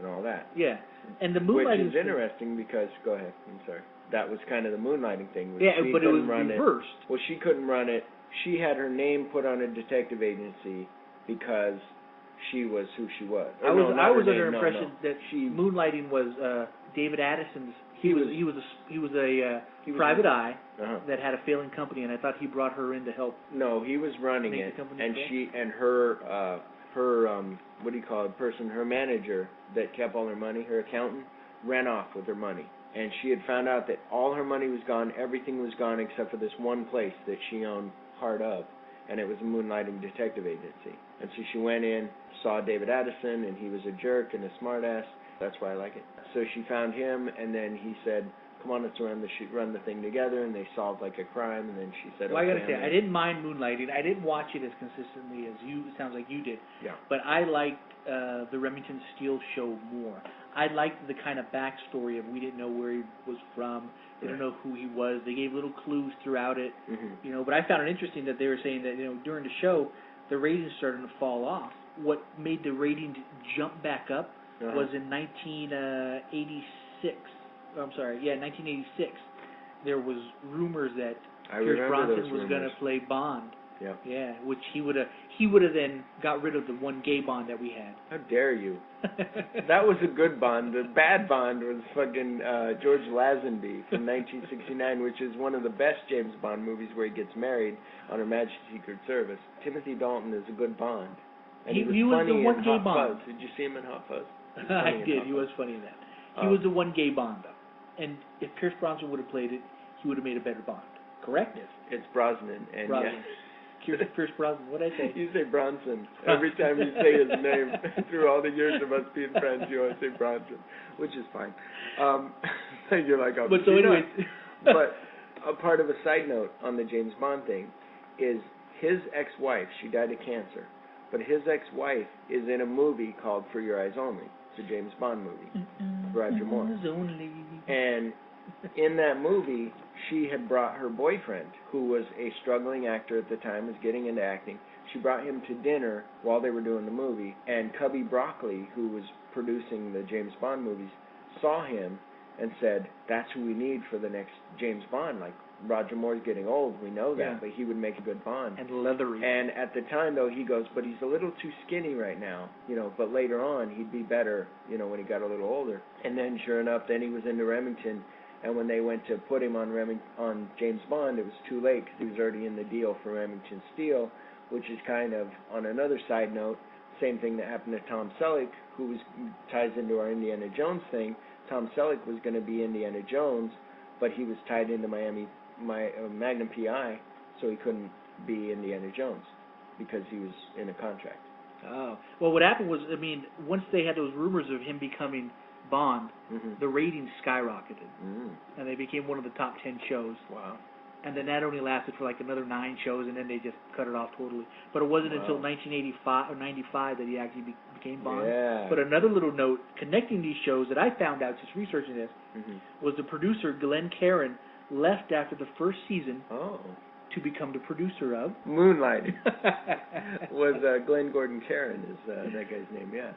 all that. Yeah, and the Moonlighting Which is interesting because, go ahead, I'm sorry. That was kind of the Moonlighting thing. Yeah, she but it was run reversed. Well, she couldn't run it. She had her name put on a detective agency because she was who she was. I was under the impression that Moonlighting was David Addison's. He was a private eye that had a failing company, and I thought he brought her in to help. No, he was running make it, the company and fail? she and her what do you call it? Person, her manager that kept all her money, her accountant, ran off with her money, and she had found out that all her money was gone, everything was gone except for this one place that she owned part of, and it was a Moonlighting detective agency. And so she went in, saw David Addison, and he was a jerk and a smartass. That's why I like it. So she found him, and then he said, "Come on, let's run the thing together." And they solved like a crime. And then she said, "Well, okay, I gotta say, I didn't mind Moonlighting. I didn't watch it as consistently as you. It sounds like you did. Yeah. But I liked the Remington Steele show more. I liked the kind of backstory of we didn't know where he was from. They didn't know who he was. They gave little clues throughout it. You know, but I found it interesting that they were saying that during the show, the ratings started to fall off. What made the ratings jump back up was in 1986. I'm sorry, 1986. There was rumors that Pierce Brosnan was going to play Bond. Yeah. Yeah, which he would have then got rid of the one gay Bond that we had. How dare you? That was a good Bond. The bad Bond was fucking George Lazenby from 1969, which is one of the best James Bond movies where he gets married on Her Majesty's Secret Service. Timothy Dalton is a good Bond. And he was funny the one in gay Hot Bond. Fuzz. Did you see him in Hot Fuzz? I did. He was funny in that. He was the one gay Bond, though. And if Pierce Brosnan would have played it, he would have made a better Bond. Correct? Yes. It's Brosnan. And Brosnan. Pierce Brosnan. What did I say? You say Bronson. Every time you say his name through all the years of us being friends, you always say Bronson, which is fine. You're like, oh, but so anyway. But a part of a side note on the James Bond thing is his ex-wife. She died of cancer, but his ex-wife is in a movie called For Your Eyes Only. It's a James Bond movie. Roger Moore. And in that movie, she had brought her boyfriend, who was a struggling actor at the time, was getting into acting. She brought him to dinner while they were doing the movie, and Cubby Broccoli, who was producing the James Bond movies, saw him and said, "That's who we need for the next James Bond. Like, Roger Moore's getting old, we know that, but he would make a good Bond." And leathery. And at the time, though, he goes, "But he's a little too skinny right now, but later on, he'd be better, when he got a little older." And then, sure enough, then he was into Remington. And when they went to put him on James Bond, it was too late because he was already in the deal for Remington Steele, which is kind of, on another side note, same thing that happened to Tom Selleck, who ties into our Indiana Jones thing. Tom Selleck was going to be Indiana Jones, but he was tied into Magnum P.I., so he couldn't be Indiana Jones because he was in a contract. Oh. Well, what happened was, once they had those rumors of him becoming Bond, the ratings skyrocketed, and they became one of the top 10 shows. Wow. And then that only lasted for like another 9 shows, and then they just cut it off totally. But it wasn't until 1985 or 95 that he actually became Bond. Yeah. But another little note connecting these shows that I found out just researching this was the producer Glenn Caron left after the first season to become the producer of Moonlighting. Was Glenn Gordon Caron is that guy's name? Yeah.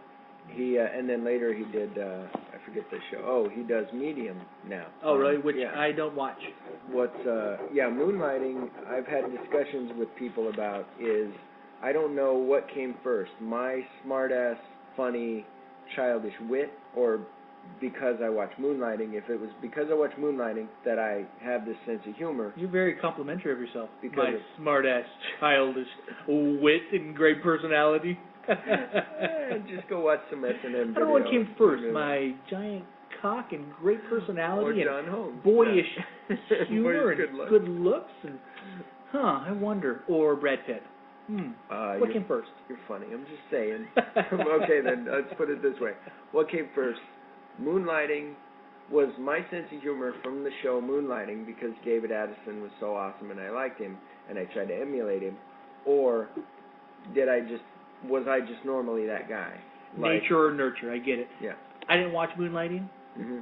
He and then later he did I forget the show. Oh, he does Medium now. Oh, really? Which I don't watch. Moonlighting, I've had discussions with people about is I don't know what came first, my smart-ass, funny, childish wit or because I watch Moonlighting. If it was because I watch Moonlighting that I have this sense of humor. You're very complimentary of yourself. Because my smart-ass, childish wit and great personality. Just go watch some S&M videos. I don't know what came first, my giant cock and great personality or John Holmes. And boyish humor boyish and good looks and I wonder. Or Brad Pitt. What came first? You're funny. I'm just saying. Okay, then let's put it this way. What came first? Moonlighting was my sense of humor from the show Moonlighting because David Addison was so awesome and I liked him and I tried to emulate him, or was I just normally that guy? Nature or nurture, I get it. Yeah. I didn't watch Moonlighting. Mm-hmm.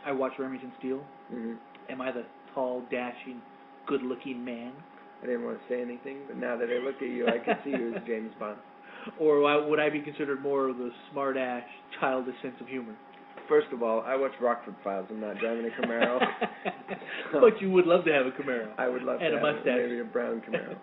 I watched Remington Steele. Mm-hmm. Am I the tall, dashing, good-looking man? I didn't want to say anything, but now that I look at you, I can see you as James Bond. Or would I be considered more of the smart-ass, childish sense of humor? First of all, I watch Rockford Files. I'm not driving a Camaro. But you would love to have a Camaro. I would love and to a have mustache. Maybe a brown Camaro.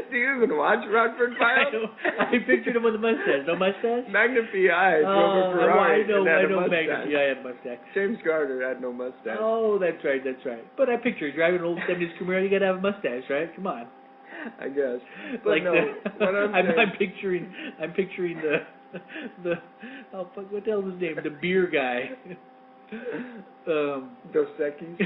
Do you even watch Rockford Files? I pictured him with a mustache. No mustache? Magnum P.I. drove a Ferrari I know mustache. Magnum P.I. had a mustache. James Garner had no mustache. Oh, that's right. But I picture you driving an old 70s Camaro, you got to have a mustache, right? Come on. I guess. But like no, what I'm picturing the what the hell is his name? The beer guy. Dos Equis?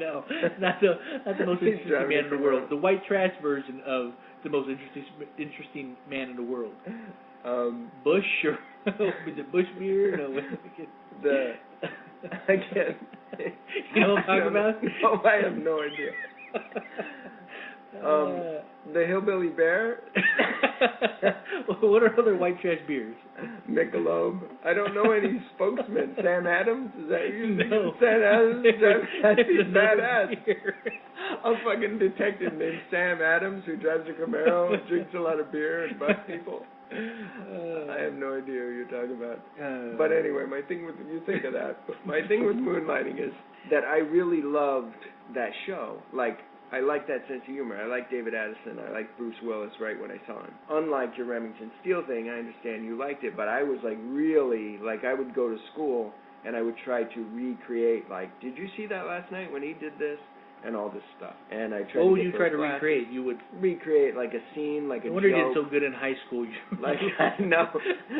No, not the most interesting man in the world. The white trash version of the most interesting man in the world. Bush or is it Bush beer? No, I can't. You know what I'm talking about? No, I have no idea. The Hillbilly Bear. What are other white trash beers? Michelob. I don't know any spokesmen. Sam Adams? Is that you? No. Sam Adams? That's badass. Beer. A fucking detective named Sam Adams who drives a Camaro, drinks a lot of beer, and busts people. I have no idea who you're talking about. But anyway, my thing with Moonlighting is that I really loved that show. I like that sense of humor. I like David Addison. I like Bruce Willis right when I saw him. Unlike your Remington Steele thing, I understand you liked it, but I was really, I would go to school and I would try to recreate, did you see that last night when he did this? And all this stuff. And I tried you try to recreate. You would recreate a scene, a joke. I wonder you did so good in high school. I know.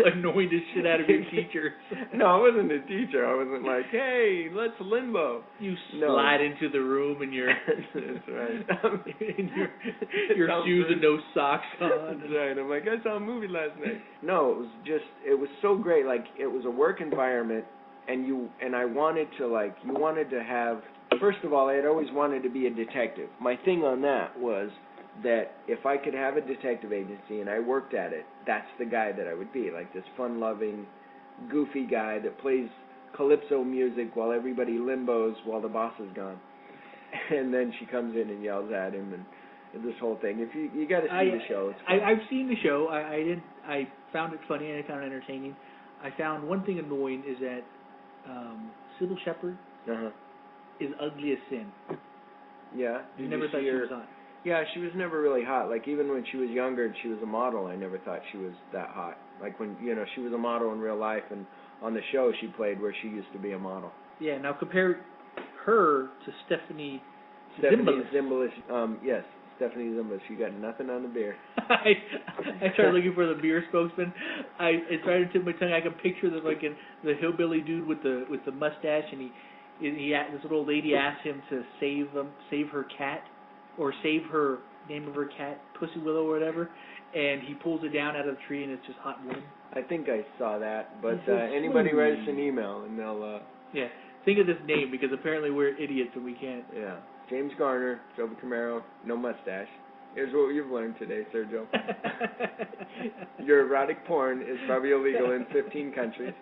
Annoying the shit out of your teachers. No, I wasn't a teacher. I wasn't hey, let's limbo. You slide into the room in your That's right. in your shoes and no socks on. That's right. I'm I saw a movie last night. No, it was so great. It was a work environment, and I wanted to you wanted to have. First of all, I had always wanted to be a detective. My thing on that was that if I could have a detective agency and I worked at it, that's the guy that I would be, this fun-loving, goofy guy that plays calypso music while everybody limbos while the boss is gone. And then she comes in and yells at him and this whole thing. If you got to see the show. It's fun. I've seen the show. I found it funny and I found it entertaining. I found one thing annoying is that Sybil Shepherd is ugly as sin. Yeah. You never thought she was hot. Yeah, she was never really hot. Even when she was younger and she was a model, I never thought she was that hot. When, she was a model in real life, and on the show she played where she used to be a model. Yeah, now compare her to Stephanie Zimbalist. Yes, Stephanie Zimbalist. She got nothing on the beer. I started looking for the beer spokesman. It's right into my tongue. I can picture the hillbilly dude with the mustache, and this little old lady asked him to save her cat, or save her name of her cat, Pussy Willow or whatever, and he pulls it down out of the tree and it's just hot wood. I think I saw that, but anybody write us an email and they'll. Yeah, think of this name because apparently we're idiots and we can't. Yeah, James Garner, drove a Camaro, no mustache. Here's what you've learned today, Sergio. Your erotic porn is probably illegal in 15 countries.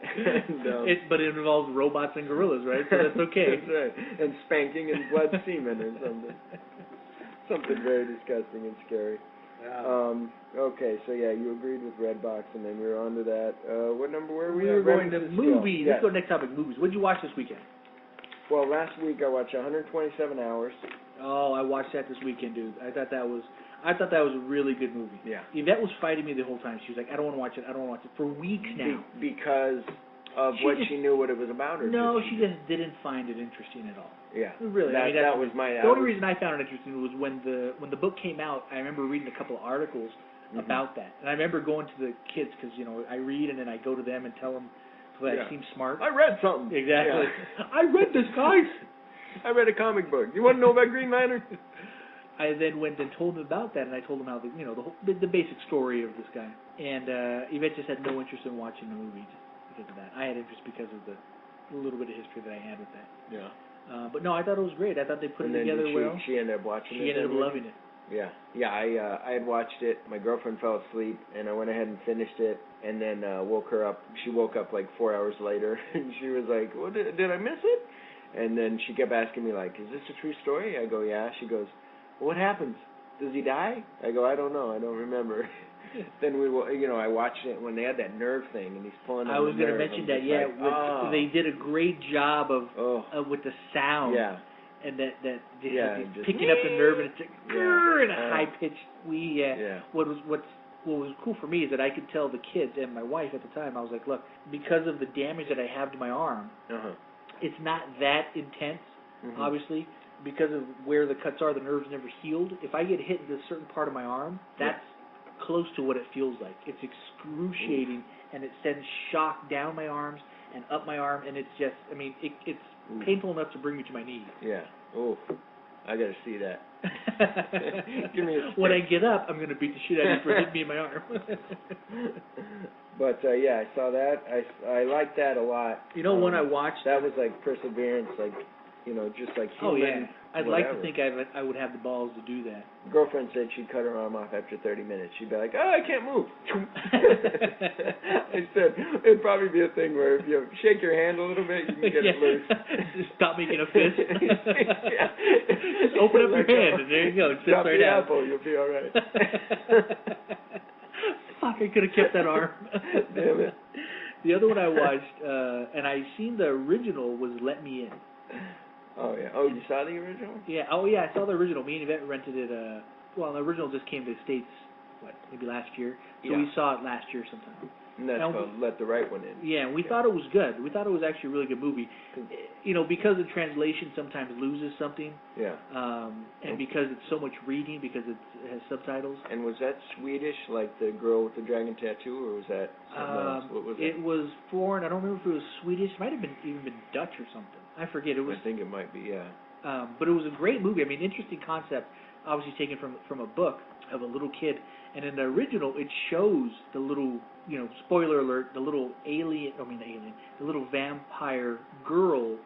And, but it involves robots and gorillas, right? So that's okay. That's right. And spanking and blood semen or something. Something very disgusting and scary. Okay, so you agreed with Redbox, and then we were on to that. What number were we? We were going to movies. Yes. Let's go next topic, movies. What did you watch this weekend? Well, last week I watched 127 Hours. Oh, I watched that this weekend, dude. I thought that was... I thought that was a really good movie. Yeah. Yvette was fighting me the whole time. She was like, I don't want to watch it. I don't want to watch it. For weeks now. Because of she knew what it was about? Or No, she just didn't find it interesting at all. Yeah. Really. That was my... The only reason I found it interesting was when the book came out, I remember reading a couple of articles about that. And I remember going to the kids because, I read and then I go to them and tell them so that I seem smart. I read something. Exactly. Yeah. I read this, guys. I read a comic book. You want to know about Green Lantern? I then went and told them about that, and I told them how the basic story of this guy. And Yvette just had no interest in watching the movie because of that. I had interest because of the little bit of history that I had with that. Yeah. But no, I thought it was great. I thought they put it together well. She ended up watching it. She ended up loving it. Yeah. Yeah, I had watched it. My girlfriend fell asleep, and I went ahead and finished it, and then woke her up. She woke up like 4 hours later, and she was like, "What did I miss it?" And then she kept asking me, like, "Is this a true story?" I go, "Yeah." She goes, "What happens? Does he die?" I go, "I don't know. I don't remember." Then I watched it when they had that nerve thing, and he's pulling on I was going to mention that, yeah. They did a great job of with the sound. Yeah. And that just picking up the nerve, and it's like, and a high pitched wee. Yeah. What was cool for me is that I could tell the kids and my wife at the time. I was like, look, because of the damage that I have to my arm, it's not that intense, obviously. Because of where the cuts are, the nerve's never healed. If I get hit in a certain part of my arm, that's close to what it feels like. It's excruciating, and it sends shock down my arms and up my arm, and it's just, it's painful enough to bring me to my knees. Yeah. Oh, I got to see that. Give me a stick. When I get up, I'm going to beat the shit out of you for hitting me in my arm. But, yeah, I saw that. I liked that a lot. When I watched... That was like perseverance, like, just like human. Oh, yeah. I'd like to whatever. think I would have the balls to do that. Girlfriend said she'd cut her arm off after 30 minutes. She'd be like, "Oh, I can't move." I said, it'd probably be a thing where if you shake your hand a little bit, you can get it loose. Just stop making a fist. Yeah. Just open up your hand, and there you go. It sits drop right the out. apple, you'll be all right. Fuck, I could have kept that arm. Damn it. The other one I watched, and I seen the original, was Let Me In. Oh, yeah. Oh, you saw the original? Yeah. Oh, yeah, I saw the original. Me and Yvette rented it. The original just came to the States, maybe last year. So we saw it last year sometime. And that's called Let the Right One In. Yeah, and we thought it was good. We thought it was actually a really good movie. Because the translation sometimes loses something. Yeah. And because it's so much reading, because it has subtitles. And was that Swedish, like the girl with the dragon tattoo, or was that something else? What was it? It was foreign. I don't remember if it was Swedish. It might have even been Dutch or something. I forget. It was. I think it might be, yeah. But it was a great movie. Interesting concept, obviously taken from a book of a little kid. And in the original, it shows the little, spoiler alert, the little the little vampire girl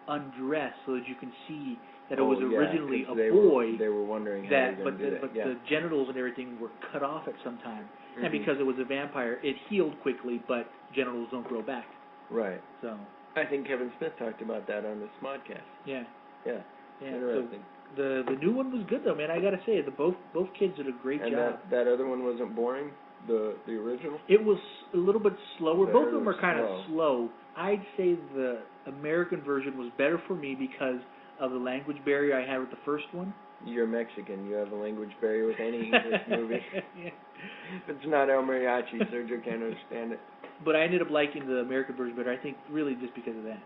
undressed so that you can see that it was originally a boy. They were wondering how that, they but were going to do that. But the genitals and everything were cut off at some time. And because it was a vampire, it healed quickly, but genitals don't grow back. Right. So I think Kevin Smith talked about that on the Smodcast. Yeah. Yeah. So Interesting. the new one was good though, man. I gotta say, both kids did a great job. And that other one wasn't boring. The original. It was a little bit slower. Both of them are kind of slow. I'd say the American version was better for me because of the language barrier I had with the first one. You're Mexican. You have a language barrier with any English movie. If it's not El Mariachi, Sergio can't understand it. But I ended up liking the American version better. I think really just because of that.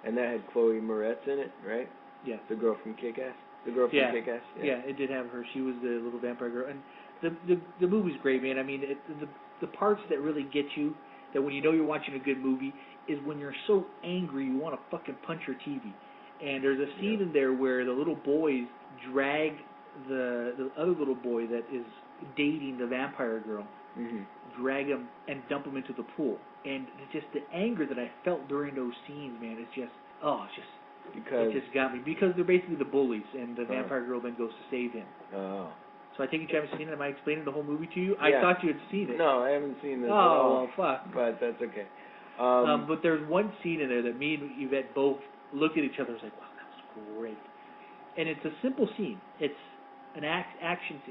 And that had Chloe Moretz in it, right? Yeah. The girl from Kick-Ass. The girl from Kick-Ass. Yeah, it did have her. She was the little vampire girl, and the movie's great, man. The parts that really get you, that when you know you're watching a good movie, is when you're so angry you want to fucking punch your TV. And there's a scene in there where the little boys drag the other little boy that is dating the vampire girl, drag him and dump him into the pool. And it's just the anger that I felt during those scenes, man. It's just, it just got me. Because they're basically the bullies, and the vampire girl then goes to save him. Oh. So I think you haven't seen it. Am I explaining the whole movie to you? I thought you had seen it. No, I haven't seen this at Oh, all. well, fuck. But that's okay. But there's one scene in there that me and Yvette both looked at each other and was like, wow, that was great. And it's a simple scene. It's an accident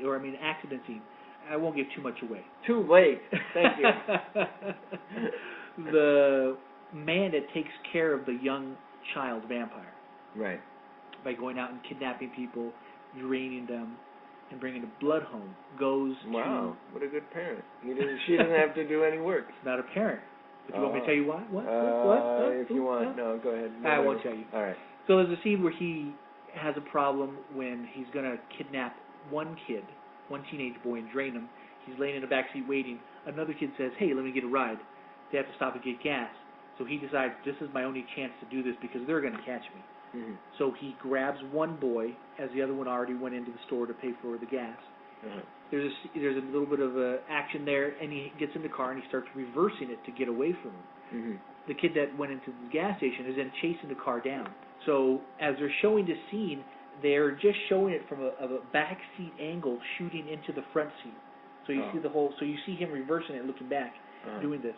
scene. I won't give too much away. Too late. Thank you. The man that takes care of the young child vampire. Right. By going out and kidnapping people, draining them, and bringing the blood home goes Wow, what a good parent. She doesn't have to do any work. to... It's not a parent. But do you want me to tell you why? What? If you want. No, go ahead. I won't tell you. All right. So there's a scene where he has a problem when he's going to kidnap one kid, one teenage boy, and drain him. He's laying in the backseat waiting. Another kid says, hey, let me get a ride. They have to stop and get gas. So he decides, this is my only chance to do this because they're going to catch me. Mm-hmm. So he grabs one boy as the other one already went into the store to pay for the gas. Uh-huh. There's a little bit of action there, and he gets in the car and he starts reversing it to get away from him. Mm-hmm. The kid that went into the gas station is then chasing the car down. So as they're showing the scene, they're just showing it from a backseat angle, shooting into the front seat. So you see the whole. So you see him reversing it, looking back, doing this.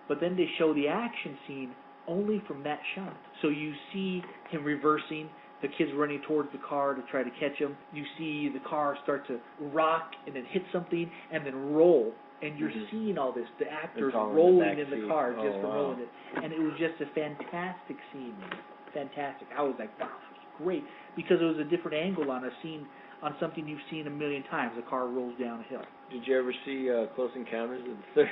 But then they show the action scene only from that shot. So you see him reversing. The kid's running towards the car to try to catch him. You see the car start to rock and then hit something and then roll. And you're seeing all this, the actors rolling in the car just from rolling it. And it was just a fantastic scene. Fantastic. I was like, wow, that's great. Because it was a different angle on a scene, on something you've seen a million times. A car rolls down a hill. Did you ever see Close Encounters of the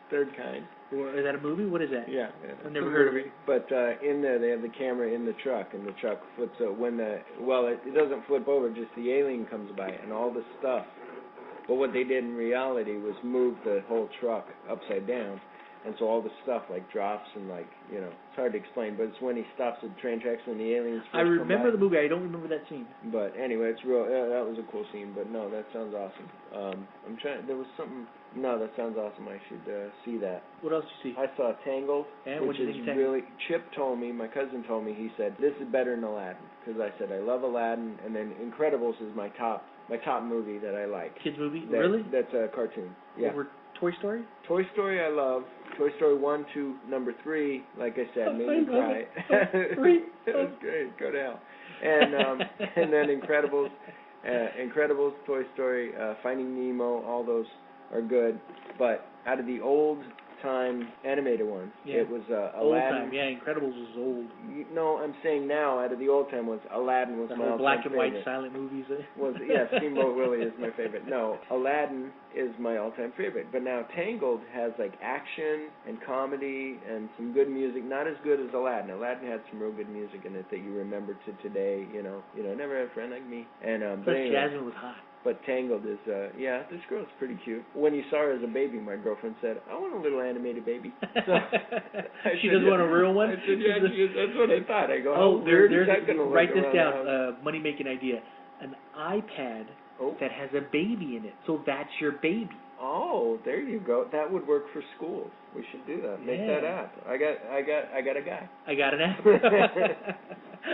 Third Kind? Or is that a movie? What is that? Yeah. I've never heard of it. But in there, they have the camera in the truck, and the truck flips over. It doesn't flip over, just the alien comes by, and all the stuff. But what they did in reality was move the whole truck upside down, and so all the stuff drops and it's hard to explain. But it's when he stops at the train tracks when the aliens first I remember the come movie. I don't remember that scene. by. But anyway, it's real. That was a cool scene. But no, that sounds awesome. I'm trying. There was something. No, that sounds awesome. I should see that. What else did you see? I saw Tangled, And which what did is you think? really. Chip told me, my cousin told me, he said this is better than Aladdin because I said I love Aladdin, and then Incredibles is my top movie that I like. Kids movie? Really? That's a cartoon. Yeah. Over Toy Story? Toy Story I love. Toy Story 1, 2, number 3, like I said, made me cry. It was great. Go to hell. And then Incredibles, Toy Story, Finding Nemo, all those are good. But out of the old time animated ones, it was old Aladdin. time, yeah. Incredibles was old. No, I'm saying now, out of the old time ones, Aladdin was The my whole all-time black and white favorite. silent movies. Steamboat Willie is my favorite. No, Aladdin is my all-time favorite. But now Tangled has action and comedy and some good music. Not as good as Aladdin. Aladdin had some real good music in it that you remember to today. Never had a friend like me. And But anyway, Jasmine was hot. But Tangled is, this girl's pretty cute. When you saw her as a baby, my girlfriend said, I want a little animated baby. So She doesn't want a real one? I said, yeah, that's what I thought. I go, Oh, how weird is that there's going to look write this around the house? down, money-making idea. An iPad that has a baby in it. So that's your baby. Oh, there you go. That would work for schools. We should do that. Make that app. I got a guy. I got an app.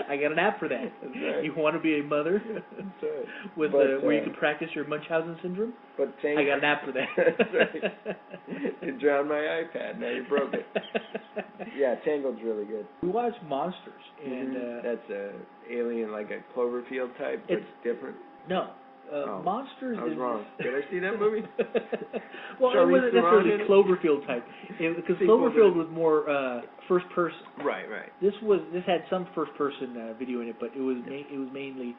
I got an app for that. That's right. You want to be a mother That's right. with where you can practice your Munchausen syndrome? But I got an app for that. That's right. You drowned my iPad. Now you broke it. Yeah, Tangled's really good. We watched Monsters, and that's a alien, like a Cloverfield type, but it's different. No. Monsters I was is wrong. Did I see that movie? Well, it wasn't necessarily Cloverfield type, because Cloverfield was more first person. Right. This had some first person video in it, but it was mainly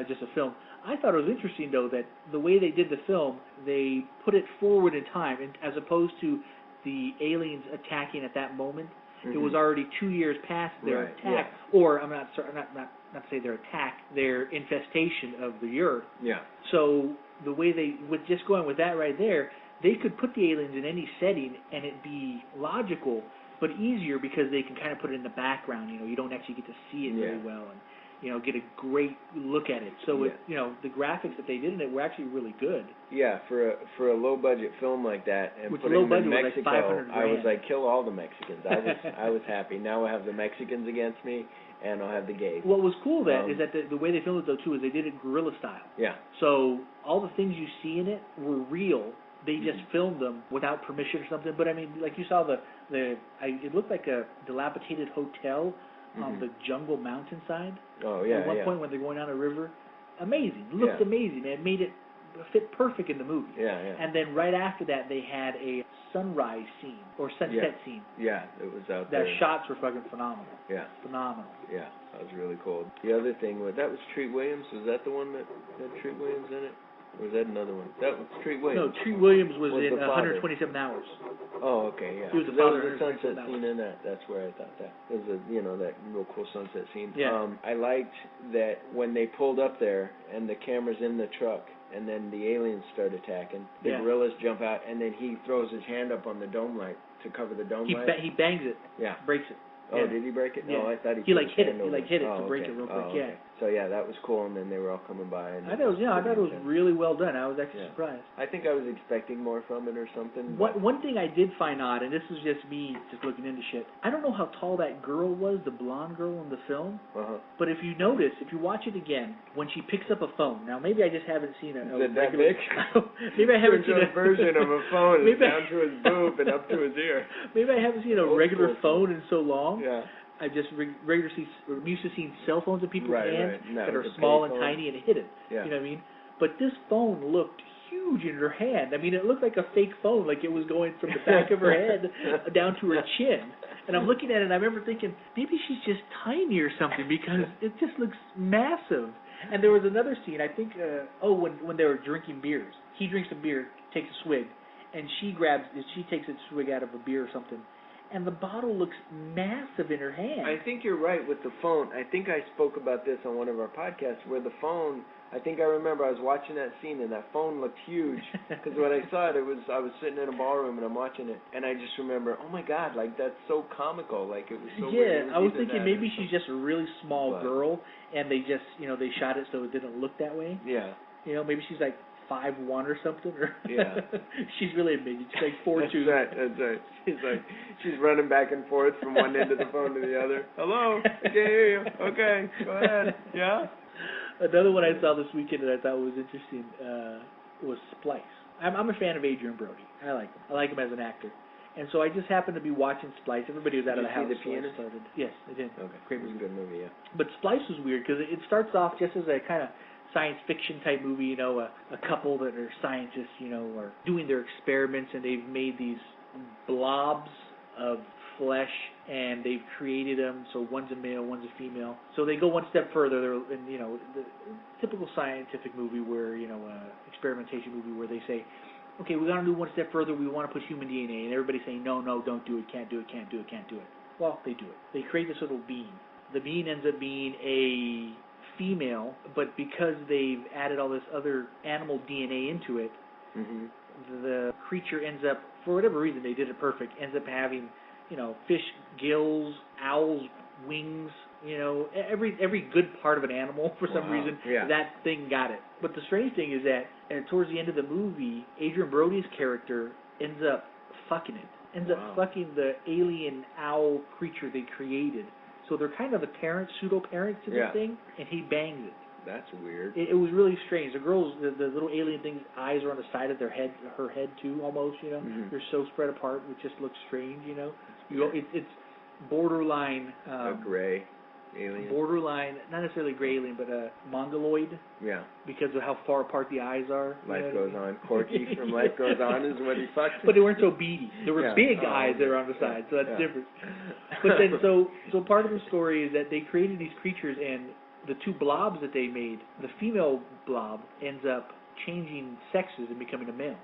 just a film. I thought it was interesting though that the way they did the film, they put it forward in time, and as opposed to the aliens attacking at that moment. Mm-hmm. It was already 2 years past their attack, or I'm not to say their attack, their infestation of the Earth. Yeah. So the way with just going with that right there, they could put the aliens in any setting and it'd be logical, but easier because they can kind of put it in the background. You don't actually get to see it very well and get a great look at it. So the graphics that they did in it were actually really good. Yeah, for a low budget film like that, and which putting low budget in Mexico, was like $500,000. I was like, kill all the Mexicans. I was happy. Now I have the Mexicans against me, and I'll have the gays. What was cool is that the way they filmed it though too is they did it guerrilla style. Yeah. So all the things you see in it were real. They just filmed them without permission or something. But I mean, like you saw it looked like a dilapidated hotel on the jungle mountainside. Oh yeah. At one point when they're going down a river, amazing. It looked amazing. It made it fit perfect in the movie. Yeah. And then right after that, they had a sunrise scene or sunset scene. Yeah, it was out there. Their shots were fucking phenomenal. Yeah. Phenomenal. Yeah, that was really cool. The other thing that was Treat Williams. Was that the one that had Treat Williams in it? Or was that another one? That was Treat Williams. No, Treat Williams was in the father. 127 Hours. Oh, okay, yeah. He was the There father was a in sunset 127 scene in that. That's where I thought that. There's that real cool sunset scene. Yeah. I liked that when they pulled up there and the camera's in the truck and then the aliens start attacking, the Yeah. gorillas jump out and then he throws his hand up on the dome light to cover the dome light. He bangs it, Yeah. breaks it. Oh, Yeah. did he break it? Yeah. No, I thought he He, put like, his hit it. hand He, over like, hit it to Oh, break okay. it real quick, Oh, yeah. okay. So, yeah, that was cool, and then they were all coming by. And I thought it was really well done. I was actually Yeah. surprised. I think I was expecting more from it or something. One thing I did find odd, and this is just me just looking into shit, I don't know how tall that girl was, the blonde girl in the film, Uh-huh. but if you notice, if you watch it again, when she picks up a phone, now maybe I just haven't seen a Is it that regular, big? maybe I haven't seen There's a a version of a phone maybe down to his boob and up to his ear. Maybe I haven't seen a Old regular school phone in so long. Yeah. I just I'm used to seeing cell phones in people's Right, hands right. No, that are it's a small and payphone. tiny and hidden. Yeah. You know what I mean? But this phone looked huge in her hand. I mean, it looked like a fake phone, like it was going from the back of her head down to her chin. And I'm looking at it, and I remember thinking, maybe she's just tiny or something, because it just looks massive. And there was another scene, I think, when they were drinking beers. He drinks a beer, takes a swig, and she takes a swig out of a beer or something. And the bottle looks massive in her hand. I think you're right with the phone. I think I spoke about this on one of our podcasts where the phone, I think I remember I was watching that scene and that phone looked huge because when I saw it, I was sitting in a ballroom and I'm watching it and I just remember, oh my God, like that's so comical. Like it was so weird. Yeah, I was thinking maybe she's just a really small But- girl and they just, they shot it so it didn't look that way. Yeah. Maybe she's like 5'1" or something. Or Yeah. She's really a midget. She's like 4'2". That's right. She's running back and forth from one end of the phone to the other. Hello, I can't hear you. Okay, go ahead. Yeah? Another one I saw this weekend that I thought was interesting was Splice. I'm a fan of Adrian Brody. I like him. I like him as an actor. And so I just happened to be watching Splice. Everybody was out Did of the you house. see The so I Pianist? started. Yes, I did. Okay. Great It was movie. a good movie, yeah. But Splice was weird because it starts off just as a kind of science fiction type movie, a couple that are scientists, are doing their experiments and they've made these blobs of flesh and they've created them so one's a male, one's a female. So they go one step further. They're in, the typical scientific movie where, experimentation movie where they say, okay, we got to do one step further. We want to put human DNA, and everybody's saying, no, don't do it, can't do it, can't do it, can't do it. Well, they do it. They create this little being. The being ends up being a female, but because they've added all this other animal DNA into it, the creature ends up, for whatever reason, they did it perfect, ends up having, fish gills, owls wings, every good part of an animal for some reason. Yeah. That thing got it. But the strange thing is that towards the end of the movie, Adrian Brody's character ends up fucking it. Ends up fucking the alien owl creature they created. So they're kind of the pseudo-parents to this thing, and he bangs it. That's weird. It was really strange. The girls, the little alien thing's eyes are on the side of her head too, almost. They're so spread apart, it just looks strange. It's borderline. A gray alien. Borderline, not necessarily gray alien, but a mongoloid. Yeah. Because of how far apart the eyes are. Life Goes On. Corky from Life Goes On is what he fucked. But they weren't so beady. There were big eyes that were on the side, so that's different. But then, so part of the story is that they created these creatures, and the two blobs that they made, the female blob ends up changing sexes and becoming a male.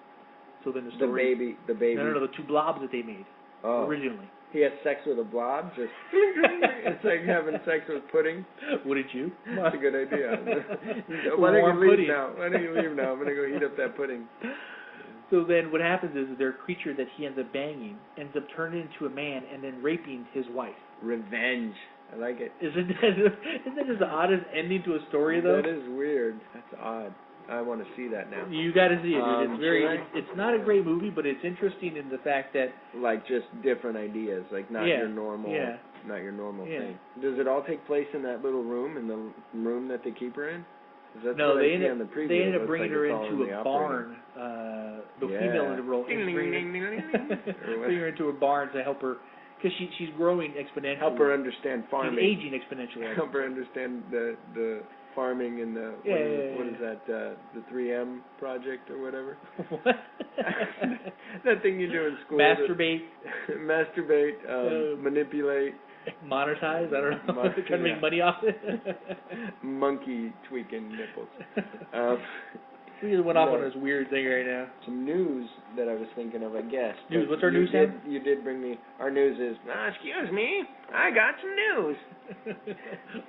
So then the story... The baby. No, the two blobs that they made originally. He has sex with a blob? Just it's like having sex with pudding. Wouldn't you? That's a good idea. Why don't you leave now? I'm going to go heat up that pudding. So then what happens is their creature that he ends up banging ends up turning into a man and then raping his wife. Revenge. I like it. Isn't that just the oddest ending to a story, though? That is weird. That's odd. I want to see that now. You got to see it. It's not a great movie, but it's interesting in the fact that like just different ideas, like not your normal, not your normal thing. Does it all take place in that little room, in the room that they keep her in? No, they ended up bringing her into a barn. The female in the role, bring her into a barn to help her. Because she's growing exponentially. Help her understand farming. She's aging exponentially. Help her understand the farming and the what is that the 3M project or whatever. What? That thing you do in school. Masturbate. Manipulate. Monetize. I don't know. Trying to make money off it. Monkey tweaking nipples. We just went off No. on this weird thing right now. Some news that I was thinking of, I guess. News. But What's our you news, did, Sam? You did bring me. Our news is. Excuse me, I got some news.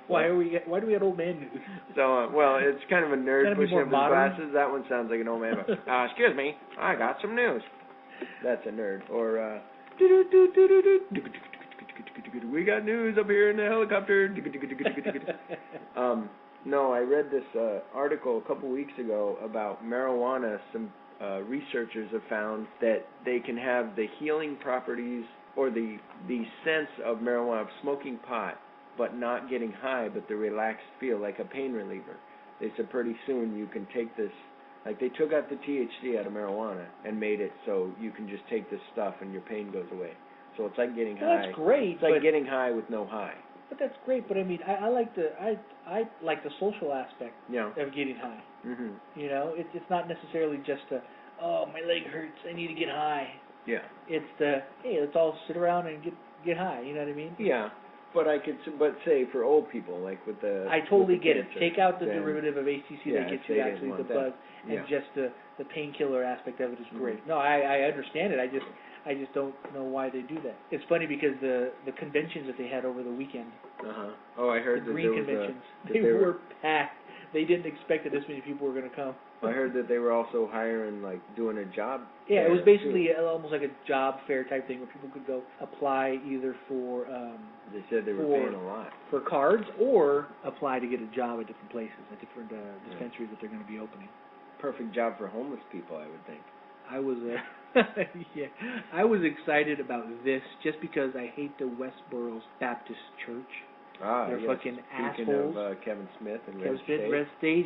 Why do we have old man news? So, well, it's kind of a nerd Gotta be pushing more up his modern. glasses. That one sounds like an old man. Excuse me, I got some news. That's a nerd. Or, we got news up here in the helicopter. No, I read this article a couple weeks ago about marijuana. Some researchers have found that they can have the healing properties or the sense of marijuana, of smoking pot, but not getting high, but the relaxed feel, like a pain reliever. They said pretty soon you can take this, like they took out the THC out of marijuana and made it so you can just take this stuff and your pain goes away. So it's like getting high. That's great. It's like getting high with no high. But that's great. But I mean, I like the social aspect Yeah. of getting high. Mhm. You know, it's not necessarily just oh, my leg hurts, I need to get high. Yeah. It's hey, let's all sit around and get high. You know what I mean? Yeah. But say for old people, like with the. I totally with the get it. cancer, Take out the then- derivative of ACC yeah, that gets if they you didn't actually the want buzz, that. and Yeah. just the painkiller aspect of it is Mhm. great. No, I understand it. I just don't know why they do that. It's funny because the conventions that they had over the weekend, Oh, I the heard that green there was conventions, that they they were packed. They didn't expect that this many people were going to come. I heard that they were also hiring, like, doing a job. Yeah, it was fair, basically too. almost like a job fair type thing where people could go apply either for They said they were for- paying a lot. for cards or apply to get a job at different places, at different dispensaries that they're going to be opening. Perfect job for homeless people, I would think. I was yeah, I was excited about this just because I hate the Westboro Baptist Church. They're yes. fucking Speaking assholes. of Kevin Smith and Kevin Red Smith, State, Red State,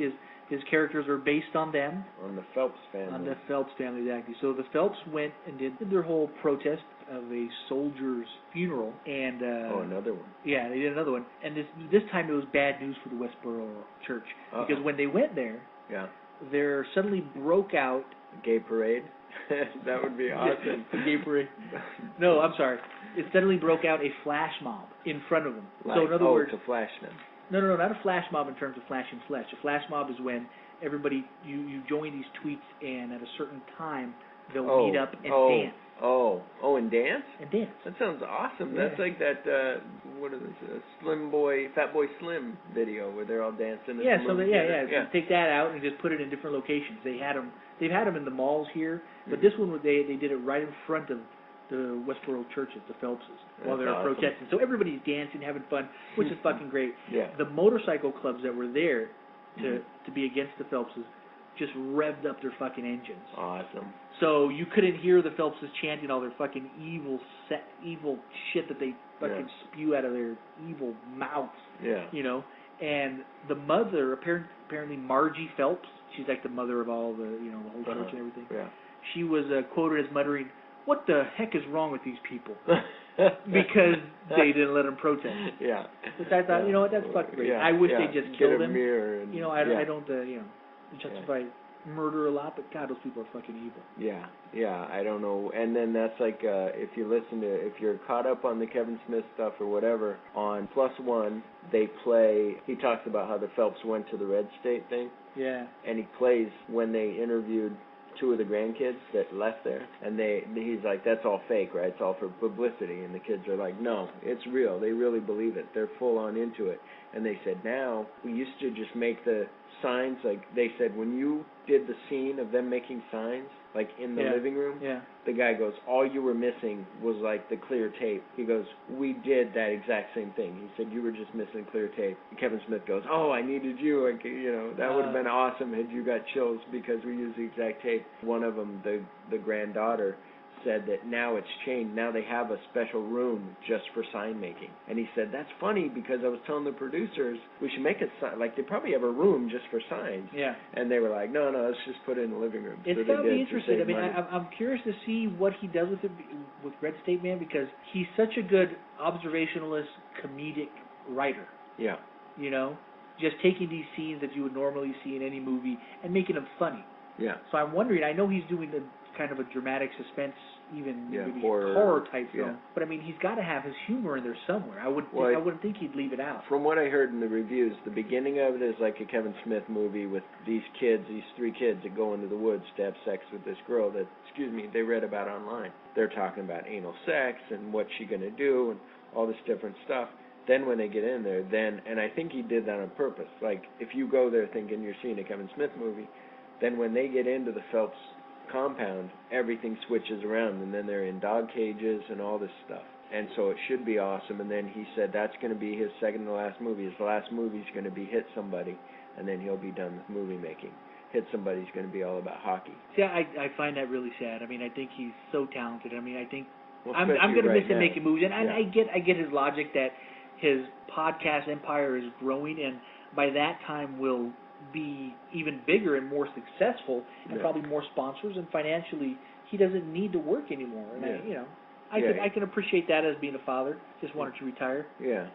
his characters are based on them, on the Phelps family. on the Phelps family, exactly. So the Phelps went and did their whole protest of a soldier's funeral, and Another one. yeah, they did another one. And this time it was bad news for the Westboro Church because when they went there, Yeah. there suddenly broke out. Gay parade. That would be awesome. Gay parade. No, I'm sorry. It suddenly broke out a flash mob in front of them. So in other words, to flash them. no, not a flash mob in terms of flashing flesh. A flash mob is when everybody you join these tweets and at a certain time they'll meet up and dance. And dance? And dance. That sounds awesome. Yeah. That's like that, what is this, Fat Boy Slim video where they're all dancing. Yeah, at the so movie theater. So take that out and just put it in different locations. They've had them in the malls here, but this one they did it right in front of the Westboro churches, the Phelpses, while That's they're awesome. protesting. So everybody's dancing, having fun, which is fucking great. Yeah. The motorcycle clubs that were there to be against the Phelpses just revved up their fucking engines. Awesome. So you couldn't hear the Phelpses chanting all their fucking evil shit that they fucking spew out of their evil mouths. Yeah. You know, and the mother, apparently Margie Phelps, she's like the mother of all the, the whole church and everything. Yeah. She was quoted as muttering, "What the heck is wrong with these people?" Because they didn't let them protest. Yeah. Which I thought, you know what, that's fucking great. Yeah, I wish yeah. they just Get killed a him. mirror and, I don't, justify murder a lot, but God, those people are fucking evil. Yeah, I don't know. And then that's like, if you're caught up on the Kevin Smith stuff or whatever, on Plus One, he talks about how the Phelps went to the Red State thing, Yeah. and he plays when they interviewed two of the grandkids that left there, and he's like, that's all fake, right? It's all for publicity, and the kids are like, no, it's real. They really believe it. They're full on into it. And they said, now, we used to just make the signs, like they said, when you did the scene of them making signs, like in the living room, the guy goes, all you were missing was like the clear tape. He goes, we did that exact same thing. He said, you were just missing clear tape. And Kevin Smith goes, oh, I needed you. That would have been awesome had you got chills because we used the exact tape. One of them, the granddaughter, said that now it's changed. Now they have a special room just for sign making. And he said, that's funny because I was telling the producers we should make it like they probably have a room just for signs. Yeah. And they were like, no, let's just put it in the living room. It's so got to they be did to interesting. save I mean, money. I'm curious to see what he does with Red State Man because he's such a good observationalist, comedic writer. Yeah. Just taking these scenes that you would normally see in any movie and making them funny. Yeah. So I'm wondering, I know he's doing kind of a dramatic suspense, even maybe horror type film. But I mean, he's got to have his humor in there somewhere. I wouldn't think he'd leave it out. From what I heard in the reviews, the beginning of it is like a Kevin Smith movie with these kids, these 3 kids that go into the woods to have sex with this girl that, they read about online. They're talking about anal sex and what's she going to do and all this different stuff. Then when they get in there, and I think he did that on purpose. Like, if you go there thinking you're seeing a Kevin Smith movie, then when they get into the Phelps compound, everything switches around, and then they're in dog cages and all this stuff. And so it should be awesome. And then he said that's going to be his second to last movie. His last movie is going to be Hit Somebody, and then he'll be done with movie making. Hit Somebody's going to be all about hockey. See, I find that really sad. I mean, I think he's so talented. I mean, I think well, I'm going to miss him now. making movies, and I get his logic that his podcast empire is growing, and by that time will be even bigger and more successful, and probably more sponsors, and financially he doesn't need to work anymore. And I can appreciate that as being a father. Just wanted to retire. Yeah.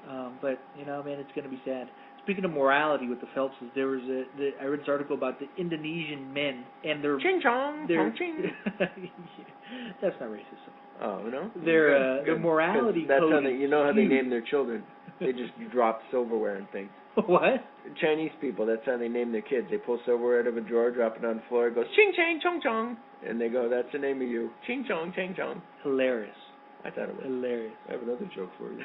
But man, it's going to be sad. Speaking of morality with the Phelpses, there was I read this article about the Indonesian men and their ching chong, ching. That's not racist. Oh no. Their morality that's code. How how they name their children. They just drop silverware and things. What? Chinese people, that's how they name their kids. They pull silverware out of a drawer, drop it on the floor, it goes ching chang chong chong, and they go, that's the name of you, ching chong ching chong. Hilarious. I thought it was hilarious. I have another joke for you.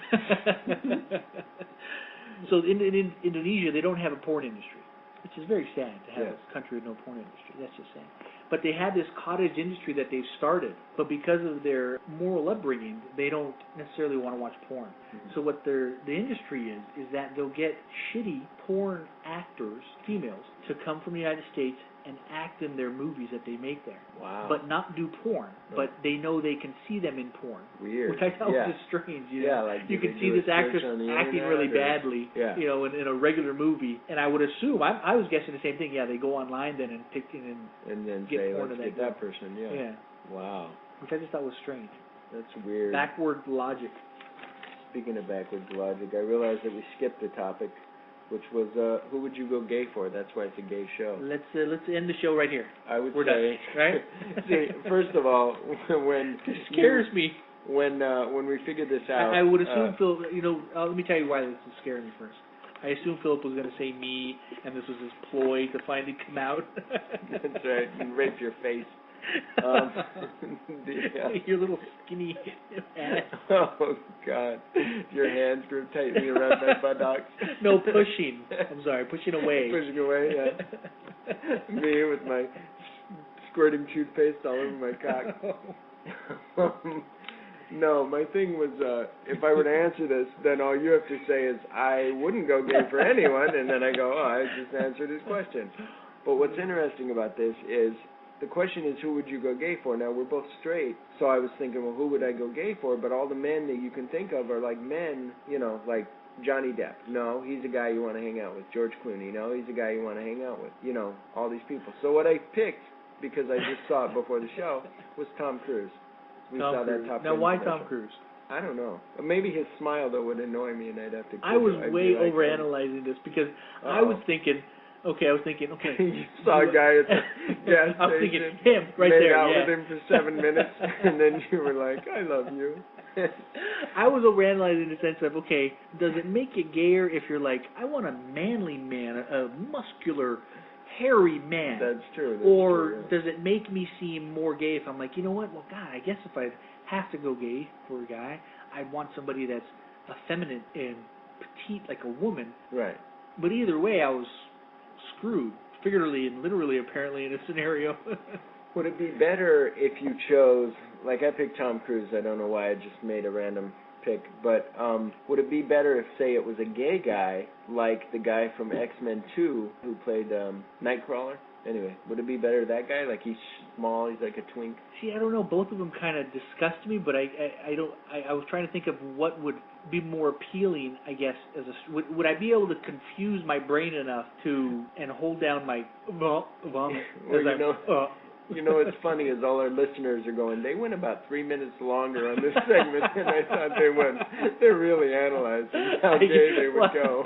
So in Indonesia, they don't have a porn industry, which is very sad to have a country with no porn industry. That's just sad. But they have this cottage industry that they've started, but because of their moral upbringing, they don't necessarily want to watch porn. Mm-hmm. So what the industry is that they'll get shitty porn actors, females, to come from the United States and act in their movies that they make there. Wow. But not do porn. Right. But they know they can see them in porn. Weird. Which I thought was just strange. Like you can see this actress acting really badly, in a regular movie. And I would assume, I was guessing the same thing. Yeah, they go online then and pick and then get say, porn let's of that person. Yeah. Wow. Which I just thought was strange. That's weird. Backward logic. Speaking of backwards logic, I realized that we skipped a topic, which was who would you go gay for? That's why it's a gay show. Let's end the show right here. I would We're say, done, right? See, first of all, when it scares me. When we figured this out, I would assume Phil. Let me tell you why this is scaring me first. I assume Philip was going to say me, and this was his ploy to finally come out. That's right, and rape your face. Your little skinny ass. Oh God! Your hands grip tightly around my buttocks. No, pushing. I'm sorry, pushing away. Pushing away, yeah. Me with my squirting toothpaste all over my cock. No, my thing was, if I were to answer this, then all you have to say is, I wouldn't go gay for anyone, and then I go, I just answered his question. But what's interesting about this is, the question is, who would you go gay for? Now, we're both straight, so I was thinking, well, who would I go gay for? But all the men that you can think of are like men, like Johnny Depp. No, he's a guy you want to hang out with. George Clooney. No, he's a guy you want to hang out with. All these people. So what I picked, because I just saw it before the show, was Tom Cruise. We saw that Top Now, Gun why commercial. Tom Cruise? I don't know. Maybe his smile, though, would annoy me, and I'd have to... I was way overanalyzing this, because I was thinking... Okay. You saw a guy at the gas I was station. thinking him right made there. out with him for 7 minutes, and then you were like, I love you. I was overanalyzing in the sense of, okay, does it make it gayer if you're like, I want a manly man, a muscular, hairy man? That's true. Does it make me seem more gay if I'm like, you know what? Well, God, I guess if I have to go gay for a guy, I'd want somebody that's effeminate and petite like a woman. Right. But either way, I was screwed, figuratively and literally, apparently, in a scenario. Would it be better if you chose, like I picked Tom Cruise, I don't know why I just made a random pick, but would it be better if, say, it was a gay guy, like the guy from X-Men 2 who played Nightcrawler? Anyway, would it be better that guy? Like, he's small, he's like a twink? See, I don't know. Both of them kind of disgust me, but I was trying to think of what would be more appealing, I guess. Would I be able to confuse my brain enough and hold down my vomit? You know what's funny is all our listeners are going, they went about 3 minutes longer on this segment than I thought they would. They're really analyzing how gay they would go.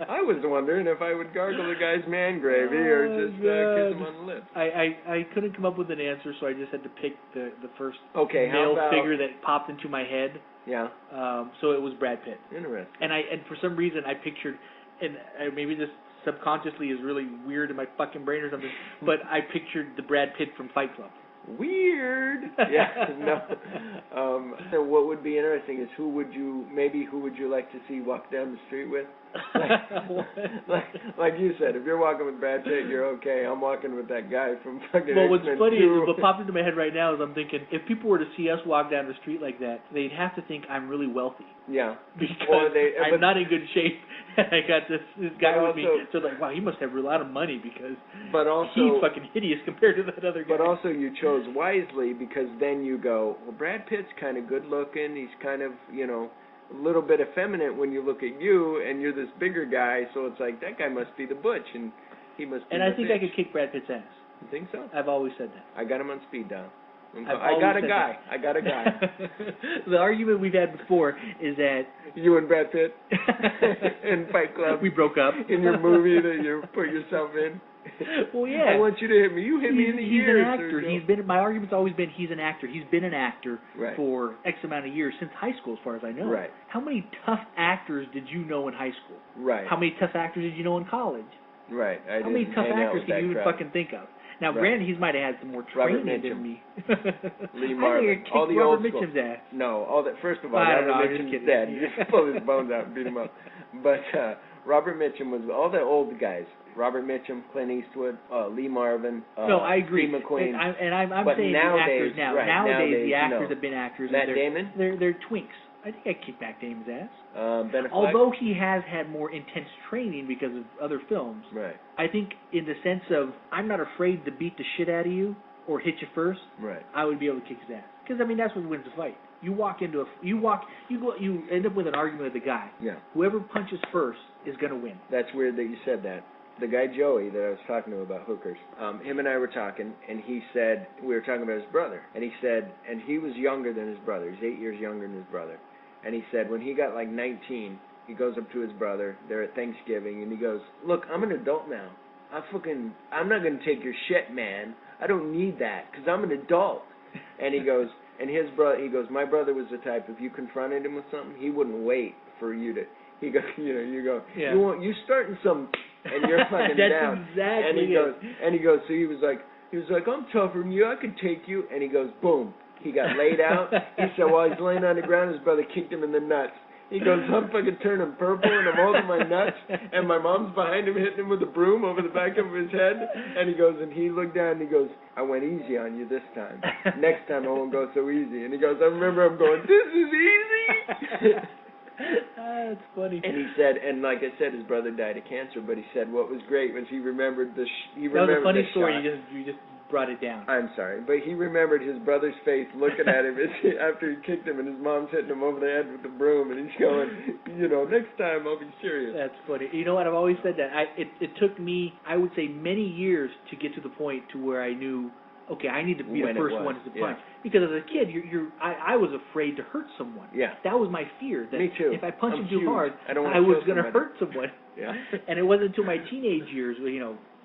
I was wondering if I would gargle the guy's man gravy or just kiss him on the lips. I couldn't come up with an answer, so I just had to pick the first how male about, figure that popped into my head. Yeah. So it was Brad Pitt. Interesting. And for some reason I pictured, and maybe this subconsciously is really weird in my fucking brain or something, but I pictured the Brad Pitt from Fight Club. Weird. Yeah. No. So what would be interesting is who would you like to see walk down the street with? like you said, if you're walking with Brad Pitt, you're okay. I'm walking with that guy from fucking Well, what's X-Men funny 2. is what popped into my head right now is I'm thinking if people were to see us walk down the street like that, they'd have to think I'm really wealthy. Yeah. Because I'm not in good shape. I got this guy with me. So like, wow, he must have a lot of money because he's fucking hideous compared to that other guy. But also you chose wisely because then you go, well, Brad Pitt's kind of good looking. He's kind of, a little bit effeminate when you look at you, and you're this bigger guy, so it's like, that guy must be the butch, and he must be And the I think bitch. I could kick Brad Pitt's ass. You think so? I've always said that. I got him on speed dial. I got a guy. The argument we've had before is that You and Brad Pitt in Fight Club. we broke up. In your movie that you put yourself in. Well, yeah. I want you to hit me. You hit me in the He's ears. an actor. My argument's always been he's an actor. He's been an actor Right. for X amount of years, since high school, as far as I know. Right. How many tough actors did you know in high school? Right. How many tough actors did you know in college? Right. How many tough actors can you even fucking think of? Now, Right. granted, he might have had some more Robert training Mitchum. than me. Lee I Marvin. think I All kicked the Robert old school. Mitchum's ass. No, first of all, I don't know, I'm Robert just Mitchum's kidding. dead. You just pull his bones out and beat him up. But Robert Mitchum was all the old guys. Robert Mitchum, Clint Eastwood, Lee Marvin, No, I agree. Steve McQueen. I'm But saying nowadays, the actors now. right, Nowadays, the actors no. have been actors. Matt and Damon? They're twinks. I think I kicked Matt Damon's ass. Ben Affleck. Although he has had more intense training because of other films, Right. I think in the sense of I'm not afraid to beat the shit out of you or hit you first, Right. I would be able to kick his ass. Because that's what wins the fight. You end up with an argument with the guy. Yeah. Whoever punches first is going to win. That's weird that you said that. The guy Joey that I was talking to about hookers, him and I were talking, and he said, we were talking about his brother, and he said, and he was younger than his brother. He's 8 years younger than his brother. And he said when he got like 19, he goes up to his brother, they're at Thanksgiving, and he goes, look, I'm an adult now. I'm not going to take your shit, man. I don't need that, because I'm an adult. And he goes, my brother was the type, if you confronted him with something, he wouldn't wait for you to, he goes, Yeah. you starting some, and you're fucking That's down. exactly And he goes, so he was like, I'm tougher than you, I could take you. And he goes, boom. He got laid out. He said while he's laying on the ground, his brother kicked him in the nuts. He goes, I'm fucking turning purple and I'm holding my nuts, and my mom's behind him hitting him with a broom over the back of his head. And he goes, and he looked down and he goes, I went easy on you this time. Next time I won't go so easy. And he goes, I remember him going, this is easy. That's funny. And he said, and like I said, his brother died of cancer, but he said what was great was he remembered the That was a funny story. Shot. You just brought it down. I'm sorry, but he remembered his brother's face looking at him after he kicked him, and his mom's hitting him over the head with the broom, and he's going, next time I'll be serious. That's funny. You know what? I've always said that. It took me, I would say, many years to get to the point to where I knew, okay, I need to be When the it first was, one to punch. yeah. Because as a kid, I was afraid to hurt someone. Yeah. That was my fear. That Me too. if I punched I'm him too huge. hard, I don't wanna I was kill going to somebody. hurt someone. Yeah. And it wasn't until my teenage years,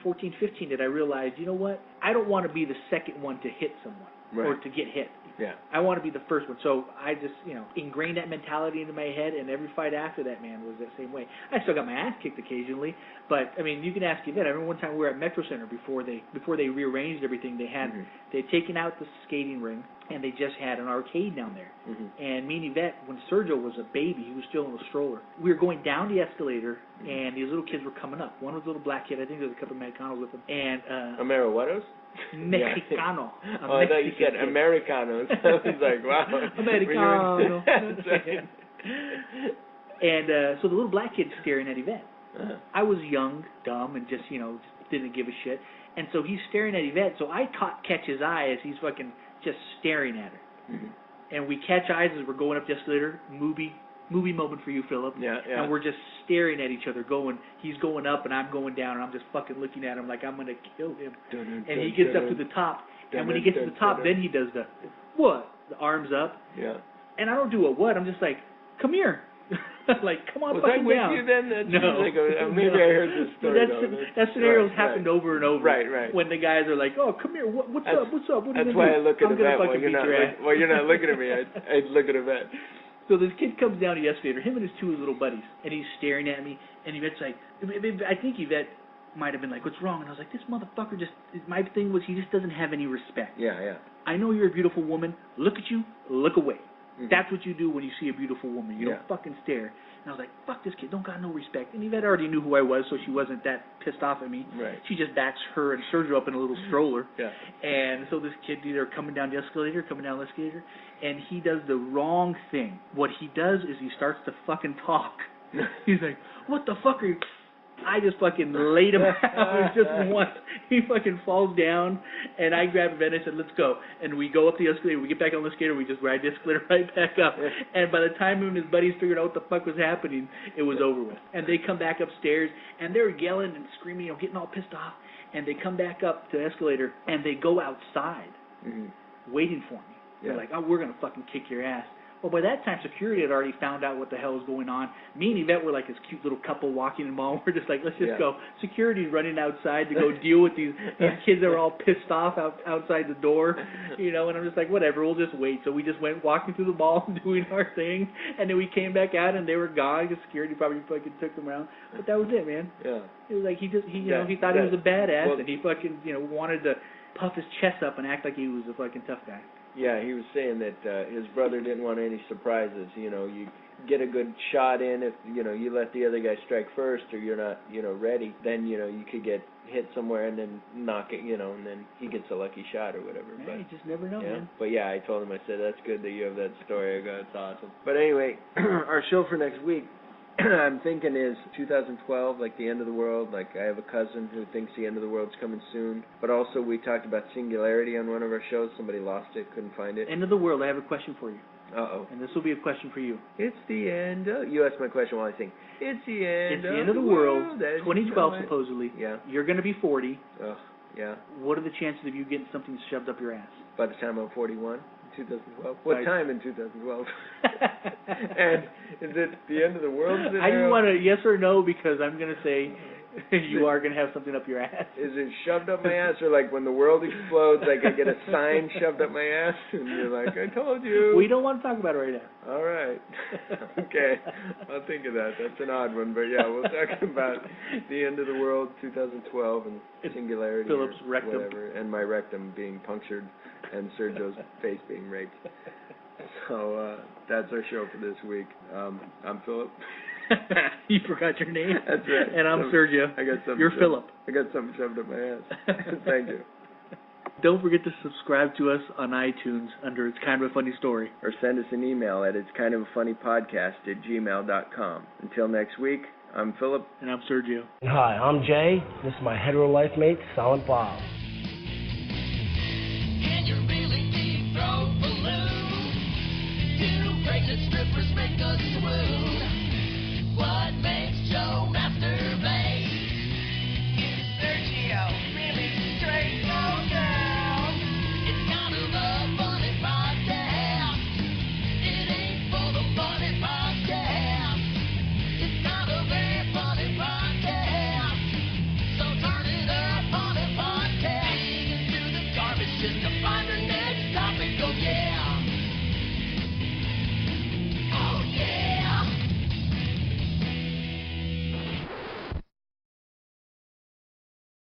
14, 15, that I realized, you know what? I don't want to be the second one to hit someone Right. or to get hit. Yeah. I want to be the first one. So I just, ingrained that mentality into my head, and every fight after that, man, was that same way. I still got my ass kicked occasionally, but I mean, you can ask Yvette. I remember one time we were at Metro Center before they rearranged everything. They'd taken out the skating ring, and they just had an arcade down there. Mm-hmm. And And me and Yvette, when Sergio was a baby, he was still in a stroller. We were going down the escalator, and these little kids were coming up. One was a little black kid. I think there was a couple of Mexicanos with him. And Americanos? Mexicano. Oh, I thought you said Americanos. I was like, wow. Americano. That's right. And so the little black kid's staring at Yvette. Uh-huh. I was young, dumb, and just didn't give a shit. And so he's staring at Yvette. So I catch his eye as he's fucking just staring at her. Mm-hmm. And we catch eyes as we're going up the escalator. Movie moment for you, Philip. Yeah. And we're just staring at each other, he's going up and I'm going down, and I'm just fucking looking at him like I'm going to kill him. And he gets up to the top, And when he gets to the top, then he does the arms up. Yeah. And I don't do a what. I'm just like, come here. Like, come on, Was fucking I with down. you then? That No. Like maybe I heard this story. That scenario's happened over and over. Right. When the guys are like, oh, come here. What's up? What are you That's gonna why do? I look at I'm Yvette gonna while fucking you're beat not your ass. while you're not looking at me. I'd look at Yvette. So this kid comes down the escalator, him and his two little buddies, and he's staring at me, and Yvette's like, I think Yvette might have been like, what's wrong? And I was like, this motherfucker my thing was he just doesn't have any respect. Yeah. I know you're a beautiful woman. Look at you. Look away. Mm-hmm. That's what you do when you see a beautiful woman. You don't fucking stare. And I was like, fuck this kid. Don't got no respect. And Yvette already knew who I was, so she wasn't that pissed off at me. Right. She just backs her and Sergio up in a little stroller. Yeah. And so this kid either coming down the escalator, and he does the wrong thing. What he does is he starts to fucking talk. He's like, what the fuck are you... I just fucking laid him out just once. He fucking falls down, and I grab him and I said, let's go. And we go up the escalator. We get back on the escalator. We just ride the escalator right back up. And by the time him and his buddies figured out what the fuck was happening, it was over with. And they come back upstairs, and they're yelling and screaming, getting all pissed off. And they come back up to the escalator, and they go outside waiting for me. They're like, oh, we're going to fucking kick your ass. Well, by that time, security had already found out what the hell was going on. Me and Yvette were like this cute little couple walking in the mall. We're just like, let's just go. Security's running outside to go deal with these kids that were all pissed off outside the door, and I'm just like, whatever, we'll just wait. So we just went walking through the mall and doing our thing, and then we came back out and they were gone because security probably fucking took them around. But that was it, man. Yeah. It was like he thought he was a badass, and he fucking, wanted to puff his chest up and act like he was a fucking tough guy. Yeah, he was saying that his brother didn't want any surprises. You get a good shot in if, you let the other guy strike first or you're not, ready. Then, you could get hit somewhere and then knock it, and then he gets a lucky shot or whatever. Yeah, but you just never know, man. But yeah, I told him, I said, that's good that you have that story. I go, it's awesome. But anyway, our show for next week, I'm thinking is 2012, like the end of the world. Like I have a cousin who thinks the end of the world's coming soon. But also we talked about singularity on one of our shows. Somebody lost it, couldn't find it. End of the world, I have a question for you. Uh-oh. And this will be a question for you. It's the end of... You asked my question while I sing. It's the end of the world. 2012, supposedly. Yeah. You're going to be 40. Oh, yeah. What are the chances of you getting something shoved up your ass? By the time I'm 41? 2012. What time in 2012? And is it the end of the world scenario? I just want a yes or no because I'm going to say you are going to have something up your ass. Is it shoved up my ass or like when the world explodes, like I get a sign shoved up my ass and you're like, I told you. We don't want to talk about it right now. All right. Okay. I'll think of that. That's an odd one. But yeah, we'll talk about the end of the world, 2012, and singularity. Philip's rectum. Whatever, and my rectum being punctured and Sergio's face being raped. So that's our show for this week. I'm Philip. You forgot your name? That's right. And I'm Sergio. I got something. You're Philip. I got something shoved up my ass. Thank you. Don't forget to subscribe to us on iTunes under It's Kind of a Funny Story. Or send us an email at it'skindoffunnypodcast@gmail.com. Until next week, I'm Philip. And I'm Sergio. Hi, I'm Jay. This is my hetero life mate, Silent Bob. Can you really deep throat balloon? Two pregnant strippers make us swoon.